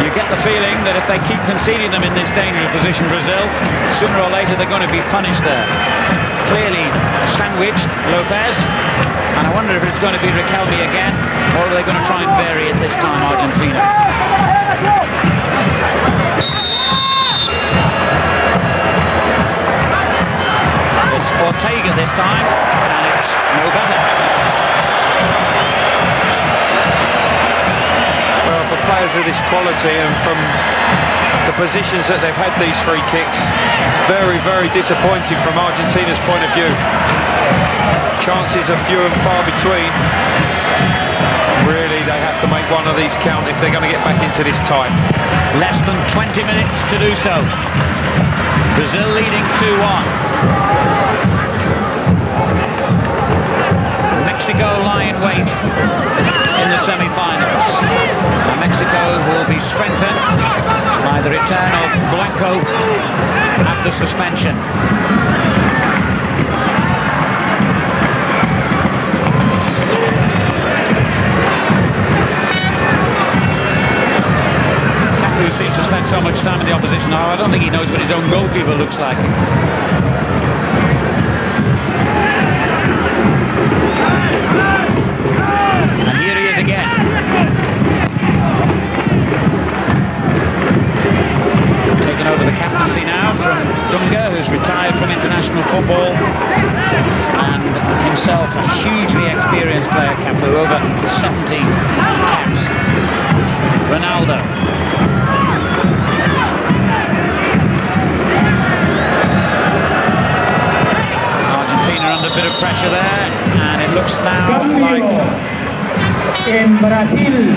you get the feeling that if they keep conceding them in this dangerous position, Brazil, sooner or later they're going to be punished there. Clearly sandwiched, Lopez, and I wonder if it's going to be Riquelme again, or are they going to try and vary it this time, Argentina? It's Ortega this time, and it's no better. Well, for players of this quality and from the positions that they've had these free kicks, it's very, very disappointing from Argentina's point of view. Chances are few and far between. Really, they have to make one of these count if they're going to get back into this tie. Less than 20 minutes to do so. Brazil leading 2-1. Mexico lie in wait in the semi-finals. Mexico will be strengthened by the return of Blanco after suspension. Cafu seems to spend so much time in the opposition now, I don't think he knows what his own goalkeeper looks like. And here he is again. Taken over the captaincy now from Dunga, who's retired from international football, and himself a hugely experienced player, Cafu, over 17 caps. Ronaldo. Argentina under a bit of pressure there, and it looks now like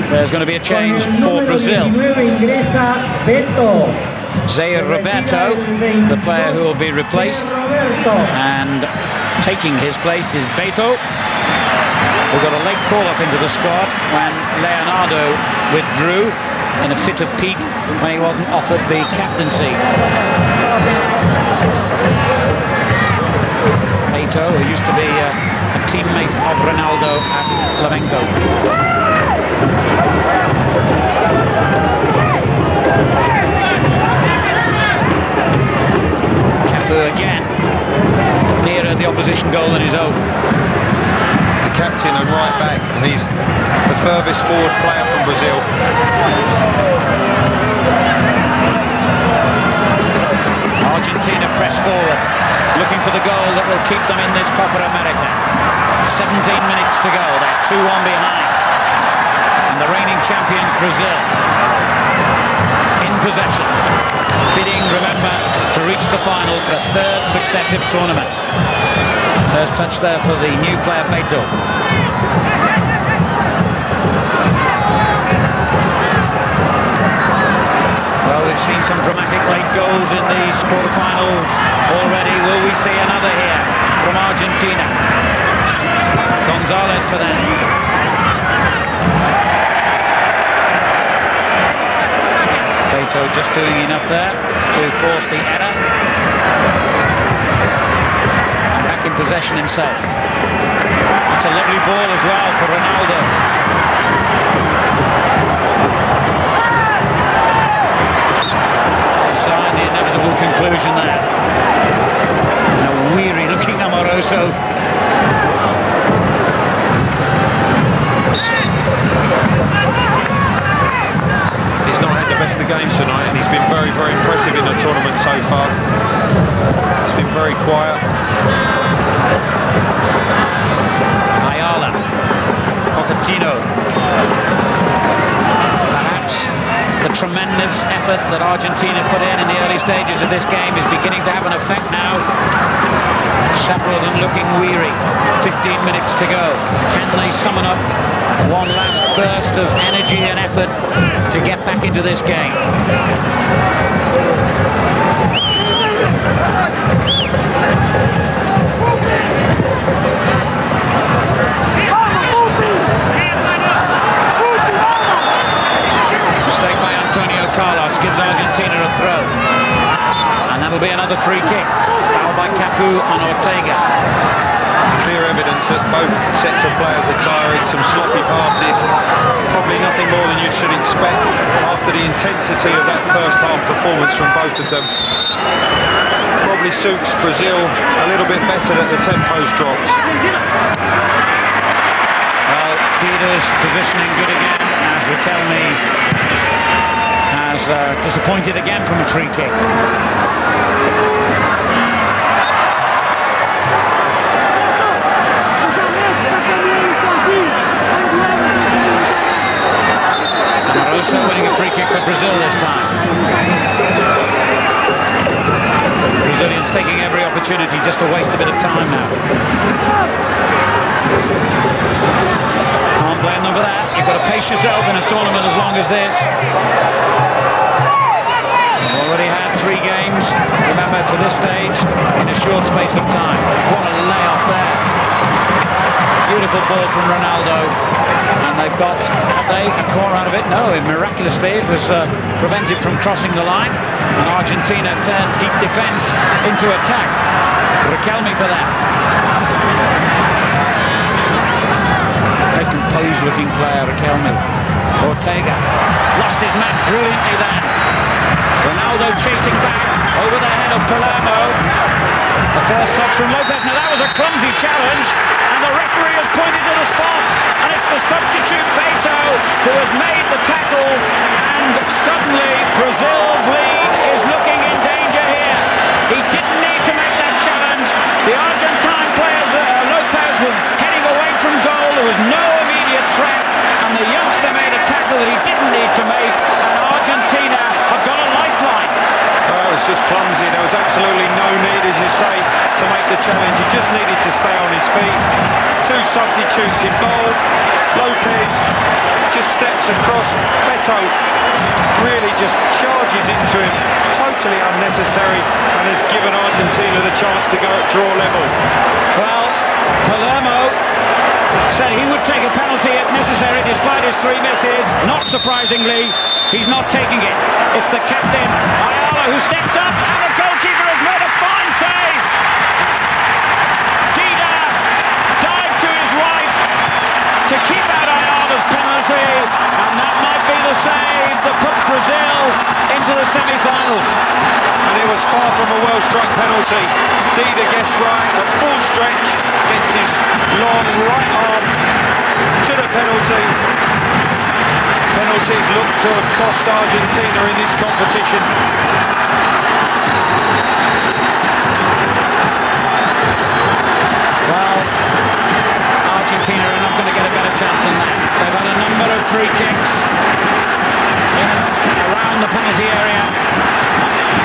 there's going to be a change for Brazil. Zaire Roberto, the player who will be replaced, and taking his place is Beto, who got a late call-up into the squad when Leonardo withdrew in a fit of pique when he wasn't offered the captaincy. Beto, who used to be a teammate of Ronaldo at Flamengo. Cafu again, nearer the opposition goal than his own. The captain and right back, and he's the furthest forward player from Brazil. Argentina press forward, looking for the goal that will keep them in this Copa América. 17 minutes to go, they're 2-1 behind. And the reigning champions, Brazil, in possession, bidding, remember, to reach the final for a third successive tournament. First touch there for the new player, Beto. Well, we've seen some dramatic late goals in these quarterfinals already. Will we see another here from Argentina? Gonzalez for them. Beto just doing enough there to force the error. And back in possession himself. That's a lovely ball as well for Ronaldo. Sign the inevitable conclusion there. And a weary looking Amoroso. He's not had the best of games tonight, and he's been very, very impressive in the tournament so far. He's been very quiet. Ayala, Pochettino. Perhaps the tremendous effort that Argentina put in the early stages of this game is beginning to have an effect now. Several of them looking weary. 15 minutes to go. Can they summon up one last burst of energy and effort to get back into this game? Mistake by Antonio Carlos gives Argentina a throw. And that'll be another free kick. Foul by Capu on Ortega. Clear evidence that both sets of players are tiring, some sloppy passes, probably nothing more than you should expect after the intensity of that first half performance from both of them. Probably suits Brazil a little bit better that the tempo's dropped. Well, Peter's positioning good again as Riquelme has disappointed again from a free kick. Mauricio winning a free kick for Brazil this time. Brazilians taking every opportunity just to waste a bit of time now. Can't blame them for that. You've got to pace yourself in a tournament as long as this. We've already had 3 games, remember, to this stage in a short space of time. What a layoff there. Beautiful ball from Ronaldo. And they've got, have they, a corner out of it? No, miraculously it was prevented from crossing the line. And Argentina turned deep defence into attack. Riquelme for that. A composed looking player, Riquelme. Ortega lost his man brilliantly there. Ronaldo chasing back over the head of Palermo. The first touch from Lopez. Now that was a clumsy challenge, and the referee has pointed to the spot, and it's the substitute Beto who has made the tackle, and suddenly Brazil's lead is looking in danger here. He didn't need to make that challenge. The Argentine players, Lopez was heading away from goal. There was no immediate threat, and the youngster made a tackle that he didn't need to make, and Argentina have got a lifeline. It was just clumsy. There was absolutely no need, as you say, to make the challenge. He just needed to stay on his feet. 2 substitutes involved. Lopez just steps across. Beto really just charges into him. Totally unnecessary, and has given Argentina the chance to go at draw level. Well, Palermo said he would take a penalty if necessary despite his 3 misses. Not surprisingly, he's not taking it. It's the captain, Ayala, who steps up, and the goalkeeper has made a fine save. Dida dived to his right to keep out Ayala's penalty, and that might be the save that puts Brazil into the semi-finals. And it was far from a well-struck penalty. Dida gets right at full stretch, gets his long right arm to the penalty. Penalties look to have cost Argentina in this competition. Well, Argentina are not going to get a better chance than that. They've had a number of free kicks in and around the penalty area,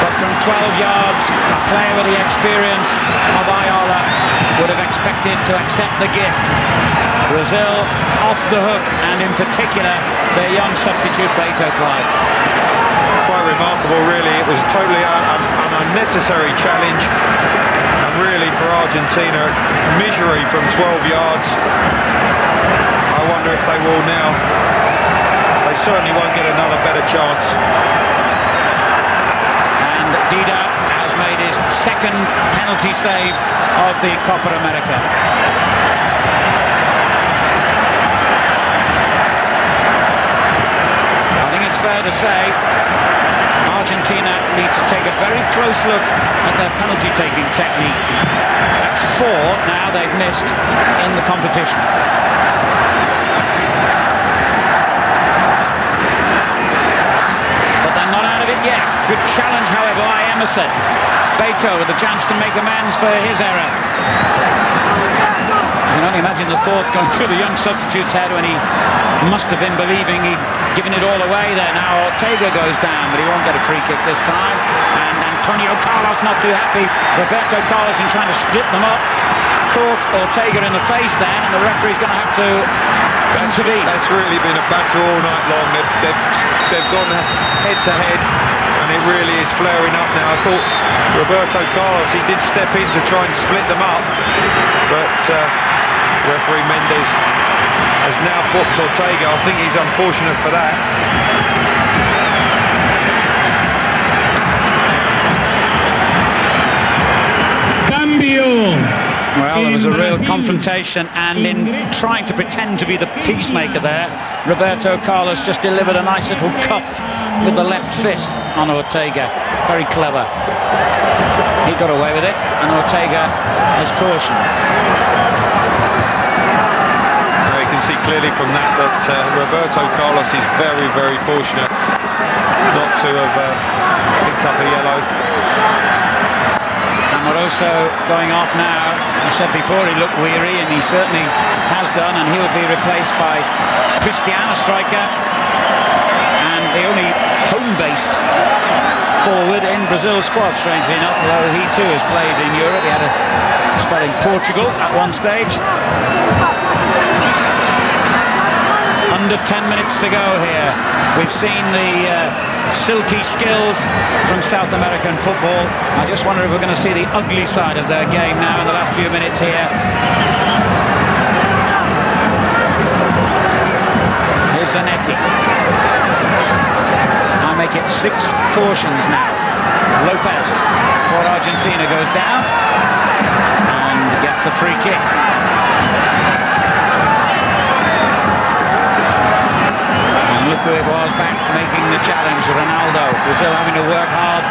but from 12 yards, a player with the experience of Ayala would have expected to accept the gift. Brazil off the hook, and in particular their young substitute Beto Clyde. Quite remarkable, really. It was totally an unnecessary challenge, and really for Argentina, misery from 12 yards. I wonder if they will now. They certainly won't get another better chance. And Dida has made his 2nd penalty save of the Copa América. It's fair to say Argentina need to take a very close look at their penalty taking technique. That's 4 now they've missed in the competition. But they're not out of it yet. Good challenge, however, by Emerson. Beto with a chance to make amends for his error. You can only imagine the thoughts going through the young substitute's head when he must have been believing he'd given it all away there. Now Ortega goes down, but he won't get a free kick this time. And Antonio Carlos not too happy. Roberto Carlos in trying to split them up. Caught Ortega in the face then, and the referee's going to have to intervene. That's really been a battle all night long. They've gone head to head, and it really is flaring up now. I thought Roberto Carlos, he did step in to try and split them up, but referee Mendez has now booked Ortega. I think he's unfortunate for that. Well, there was a real confrontation, and in trying to pretend to be the peacemaker there, Roberto Carlos just delivered a nice little cuff with the left fist on Ortega. Very clever. He got away with it, and Ortega is cautioned. Now you can see clearly from that Roberto Carlos is very, very fortunate not to have picked up a yellow. Mauricio going off now. I said before he looked weary, and he certainly has done, and he will be replaced by Christian, a striker, and the only home-based forward in Brazil's squad, strangely enough, although he too has played in Europe. He had a spell in Portugal at one stage. Under 10 minutes to go here. We've seen the silky skills from South American football. I just wonder if we're going to see the ugly side of their game now in the last few minutes here. Here's Zanetti. I make it 6 cautions now. Lopez for Argentina goes down and gets a free kick. Look who it was back making the challenge, Ronaldo. Brazil having to work hard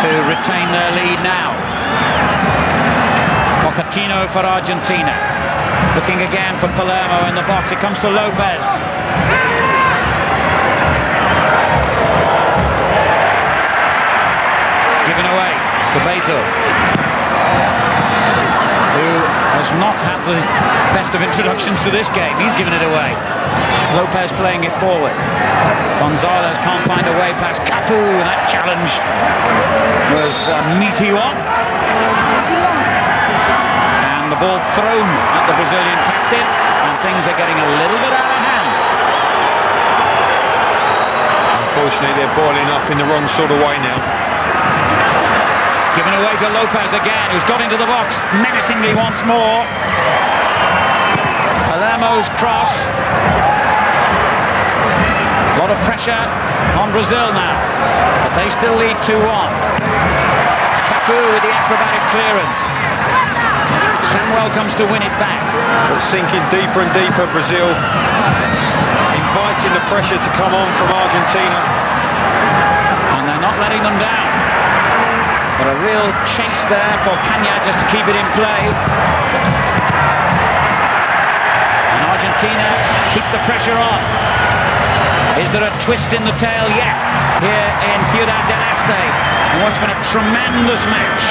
to retain their lead now. Pochettino for Argentina. Looking again for Palermo in the box. It comes to Lopez. Given away to Beto, who has not had the best of introductions to this game. He's given it away. Lopez playing it forward. Gonzalez can't find a way past Cafu. That challenge was a meaty one. And the ball thrown at the Brazilian captain, and things are getting a little bit out of hand. Unfortunately, they're boiling up in the wrong sort of way now. Given away to Lopez again, who's got into the box menacingly once more. Palermo's cross. A lot of pressure on Brazil now, but they still lead 2-1. Cafu with the acrobatic clearance. Samuel comes to win it back. But sinking deeper and deeper, Brazil, inviting the pressure to come on from Argentina. And they're not letting them down. But a real chase there for Cagna just to keep it in play. And Argentina keep the pressure on. Is there a twist in the tail yet here in Ciudad del Este? And what's been a tremendous match.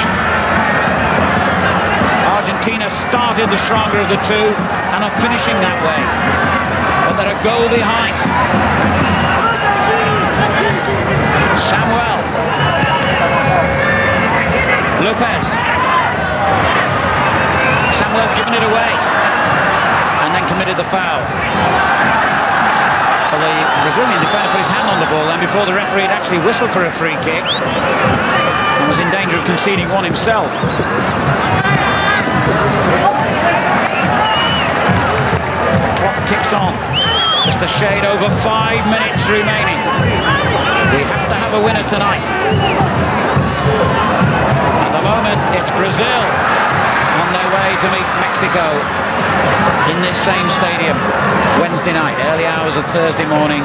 Argentina started the stronger of the two and are finishing that way. But they're a goal behind. Samuel. Lopez. Samuel's given it away and then committed the foul. Well, the Brazilian defender put his hand on the ball then before the referee had actually whistled for a free kick and was in danger of conceding one himself. The clock ticks on. Just a shade over 5 minutes remaining. We have to have a winner tonight. At the moment, it's Brazil on their way to meet Mexico in this same stadium Wednesday night, early hours of Thursday morning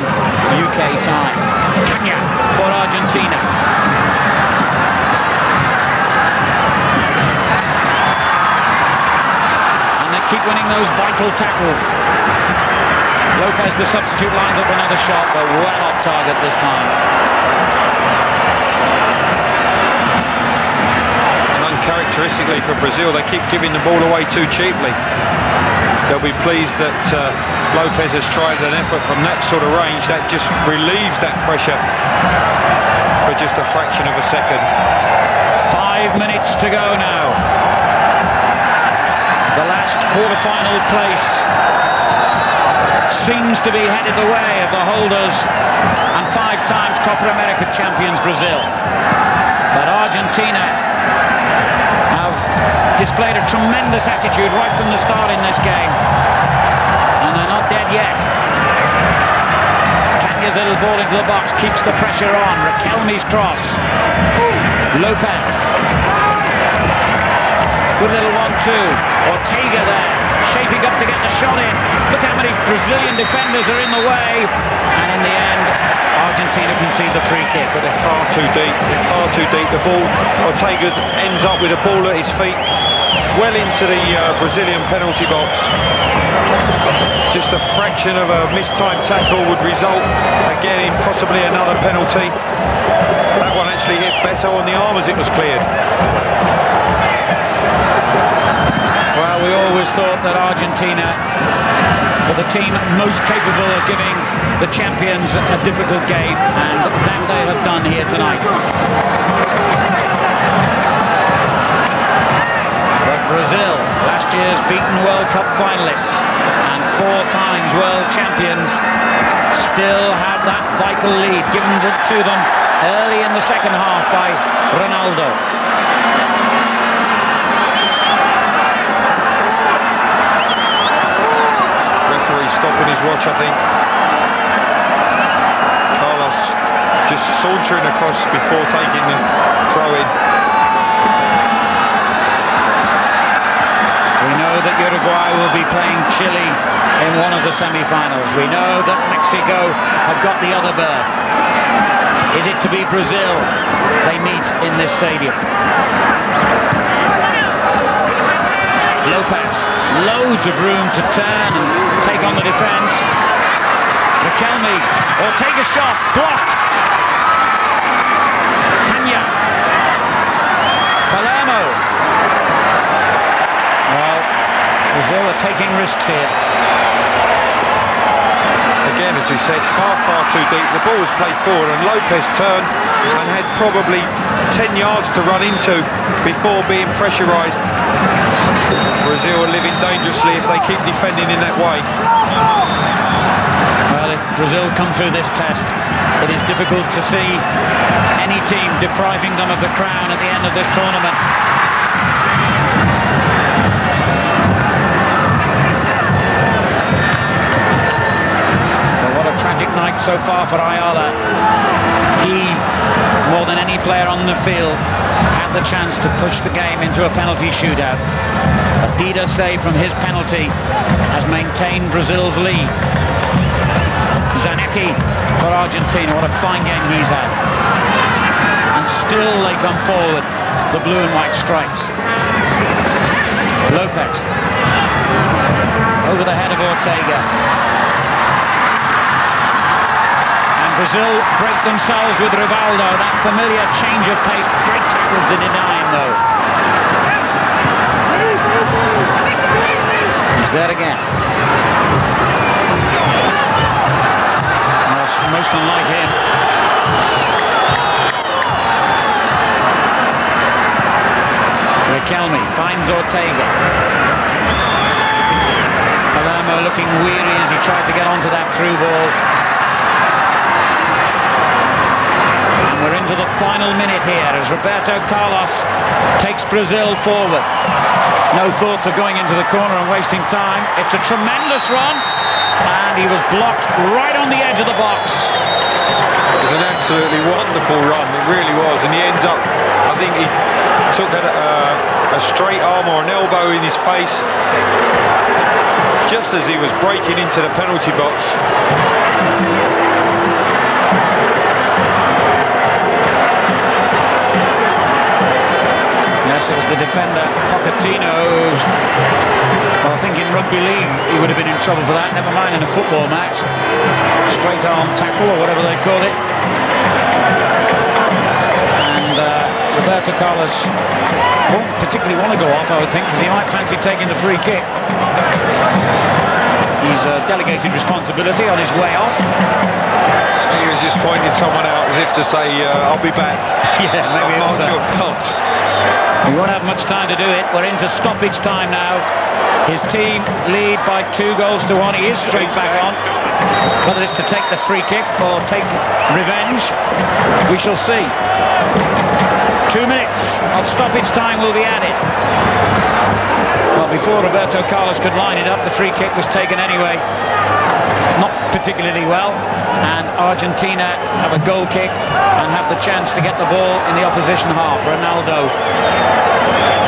UK time. Cagna for Argentina. And they keep winning those vital tackles. Lopez, the substitute, lines up another shot, but well off target this time. Uncharacteristically for Brazil, they keep giving the ball away too cheaply. They'll be pleased that Lopez has tried an effort from that sort of range. That just relieves that pressure for just a fraction of a second. 5 minutes to go now. The last quarter-final place seems to be headed the way of the holders and 5 times Copa América champions Brazil. But Argentina have displayed a tremendous attitude right from the start in this game, and they're not dead yet. Cagna's little ball into the box keeps the pressure on. Riquelme's cross. Lopez. Good little 1-2. Ortega there, shaping up to get the shot in. Look how many Brazilian defenders are in the way. And in the end, Argentina concede the free kick. But they're far too deep. They're far too deep. The ball, Ortega ends up with a ball at his feet, well into the Brazilian penalty box. Just a fraction of a mistimed tackle would result again in possibly another penalty. That one actually hit better on the arm as it was cleared. Well, we always thought that Argentina were the team most capable of giving the champions a difficult game, and that they have done here tonight. But Brazil, last year's beaten World Cup finalists and 4 times world champions, still have that vital lead given to them early in the second half by Ronaldo. Referee stopping his watch, I think. Carlos just sauntering across before taking the throw-in. We know that Uruguay will be playing Chile in one of the semi-finals. We know that Mexico have got the other berth. Is it to be Brazil they meet in this stadium? Lopez, loads of room to turn and take on the defence. Riquelme, Ortega shot, blocked. Cagna, Palermo. Well, Brazil are taking risks here. Again, as we said, far too deep. The ball was played forward and Lopez turned and had probably 10 yards to run into before being pressurised. Brazil are living dangerously if they keep defending in that way. Well, if Brazil come through this test, it is difficult to see any team depriving them of the crown at the end of this tournament. Tragic night so far for Ayala. He, more than any player on the field, had the chance to push the game into a penalty shootout. A Dida save from his penalty has maintained Brazil's lead. Zanetti for Argentina, what a fine game he's had. And still they come forward, the blue and white stripes. Lopez over the head of Ortega. Brazil break themselves with Rivaldo, that familiar change of pace. Great tackle to deny him though. He's there again. Most unlike him. Riquelme finds Ortega. Palermo looking weary as he tried to get onto that through ball. We're into the final minute here as Roberto Carlos takes Brazil forward. No thoughts of going into the corner and wasting time. It's a tremendous run, and he was blocked right on the edge of the box. It was an absolutely wonderful run, it really was, and he ends up, I think he took a straight arm or an elbow in his face just as he was breaking into the penalty box. Yes, it was the defender, Pochettino. Well, I think in rugby league he would have been in trouble for that, never mind in a football match. Straight arm tackle, or whatever they call it. And Roberto Carlos won't particularly want to go off, I would think, because he might fancy taking the free kick. He's delegated responsibility on his way off. He was just pointing someone out as if to say, I'll be back. Yeah, maybe I'll march your cart. We won't have much time to do it. We're into stoppage time now. His team lead by 2-1. He is straight back on. Whether it's to take the free kick or take revenge, we shall see. 2 minutes of stoppage time will be added. Well, before Roberto Carlos could line it up, the free kick was taken anyway. Not particularly well, and Argentina have a goal kick and have the chance to get the ball in the opposition half. Ronaldo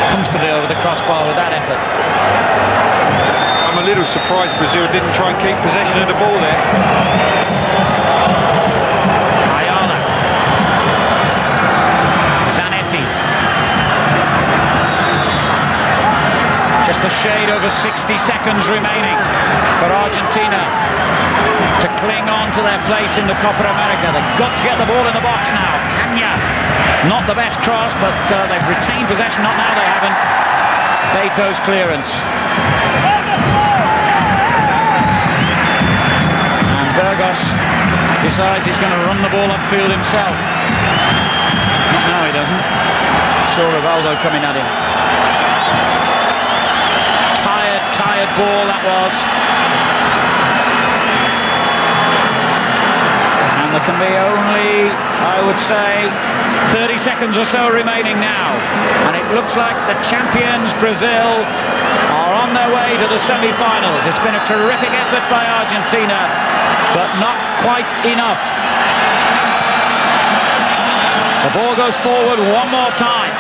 comfortably over the crossbar with that effort. I'm a little surprised Brazil didn't try and keep possession of the ball there. Ayala. Zanetti. Just a shade over 60 seconds remaining for Argentina to cling on to their place in the Copa América. They've got to get the ball in the box now. Cagna, not the best cross, but they've retained possession. Not now, they haven't. Beto's clearance. And Burgos decides he's going to run the ball upfield himself. Not now, he doesn't. Saw Rivaldo coming at him. Tired ball that was. And there can be only, I would say, 30 seconds or so remaining now. And it looks like the champions, Brazil, are on their way to the semi-finals. It's been a terrific effort by Argentina, but not quite enough. The ball goes forward one more time.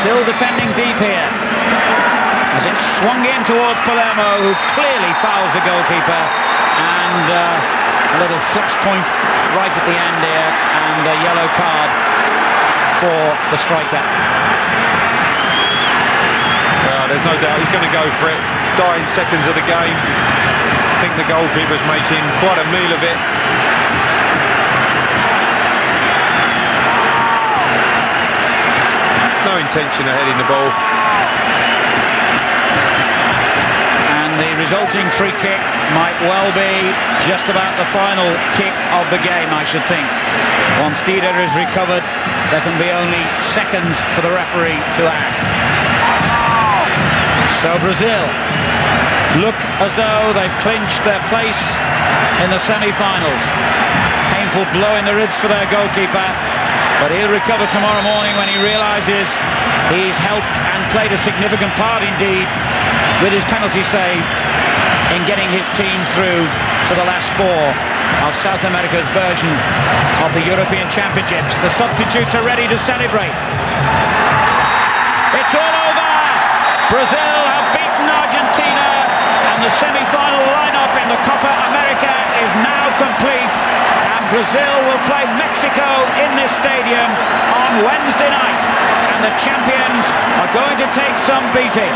Still defending deep here. As it swung in towards Palermo, who clearly fouls the goalkeeper, and a little flips point right at the end here, and a yellow card for the striker. Well, there's no doubt he's going to go for it. Dying seconds of the game. I think the goalkeeper's making quite a meal of it. No intention of heading the ball. The resulting free kick might well be just about the final kick of the game, I should think. Once Dida is recovered, there can be only seconds for the referee to act. So Brazil look as though they've clinched their place in the semi-finals. Painful blow in the ribs for their goalkeeper, but he'll recover tomorrow morning when he realises he's helped and played a significant part indeed with his penalty save in getting his team through to the last four of South America's version of the European Championships. The substitutes are ready to celebrate. It's all over! Brazil have beaten Argentina, and the semi-final lineup in the Copa América is now complete, and Brazil will play Mexico in this stadium on Wednesday night, and the champions are going to take some beating.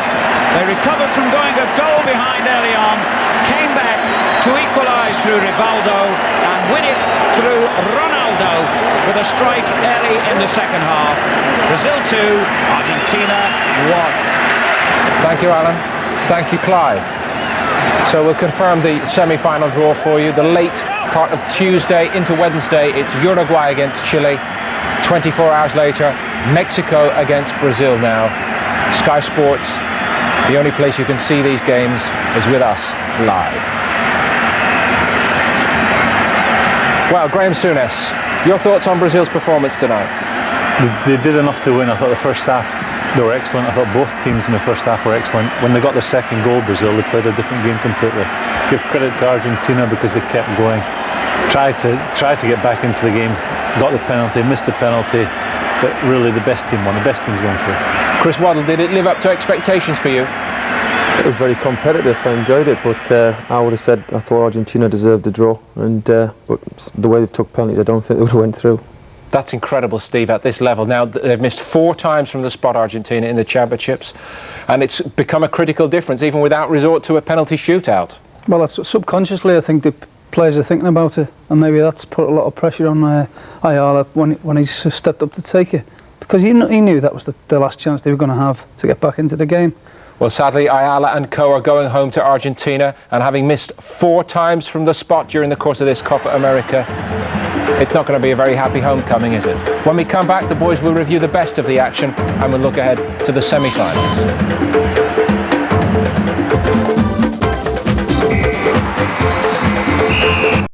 They recovered from going a goal behind early on, came back to equalise through Rivaldo and win it through Ronaldo with a strike early in the second half. Brazil 2, Argentina 1. Thank you, Alan. Thank you, Clive. So we'll confirm the semi-final draw for you. The late part of Tuesday into Wednesday, it's Uruguay against Chile. 24 hours later, Mexico against Brazil now. Sky Sports, the only place you can see these games is with us live. Well, Graham Souness, your thoughts on Brazil's performance tonight? They did enough to win. I thought the first half they were excellent. I thought both teams in the first half were excellent. When they got their second goal, Brazil, they played a different game completely. Give credit to Argentina because they kept going. Tried to get back into the game. Got the penalty, missed the penalty, but really the best team won. The best team's going through. Chris Waddle, did it live up to expectations for you? It was very competitive. I enjoyed it, but I would have said I thought Argentina deserved the draw, and but the way they took penalties, I don't think they would have went through. That's incredible, Steve, at this level. Now, they've missed 4 times from the spot, Argentina, in the championships, and it's become a critical difference, even without resort to a penalty shootout. Well, that's subconsciously, I think the players are thinking about it, and maybe that's put a lot of pressure on Ayala when he's stepped up to take it, because he knew that was the last chance they were going to have to get back into the game. Well, sadly, Ayala and co are going home to Argentina, and having missed 4 times from the spot during the course of this Copa America, it's not going to be a very happy homecoming, is it? When we come back, the boys will review the best of the action and we'll look ahead to the semi-finals.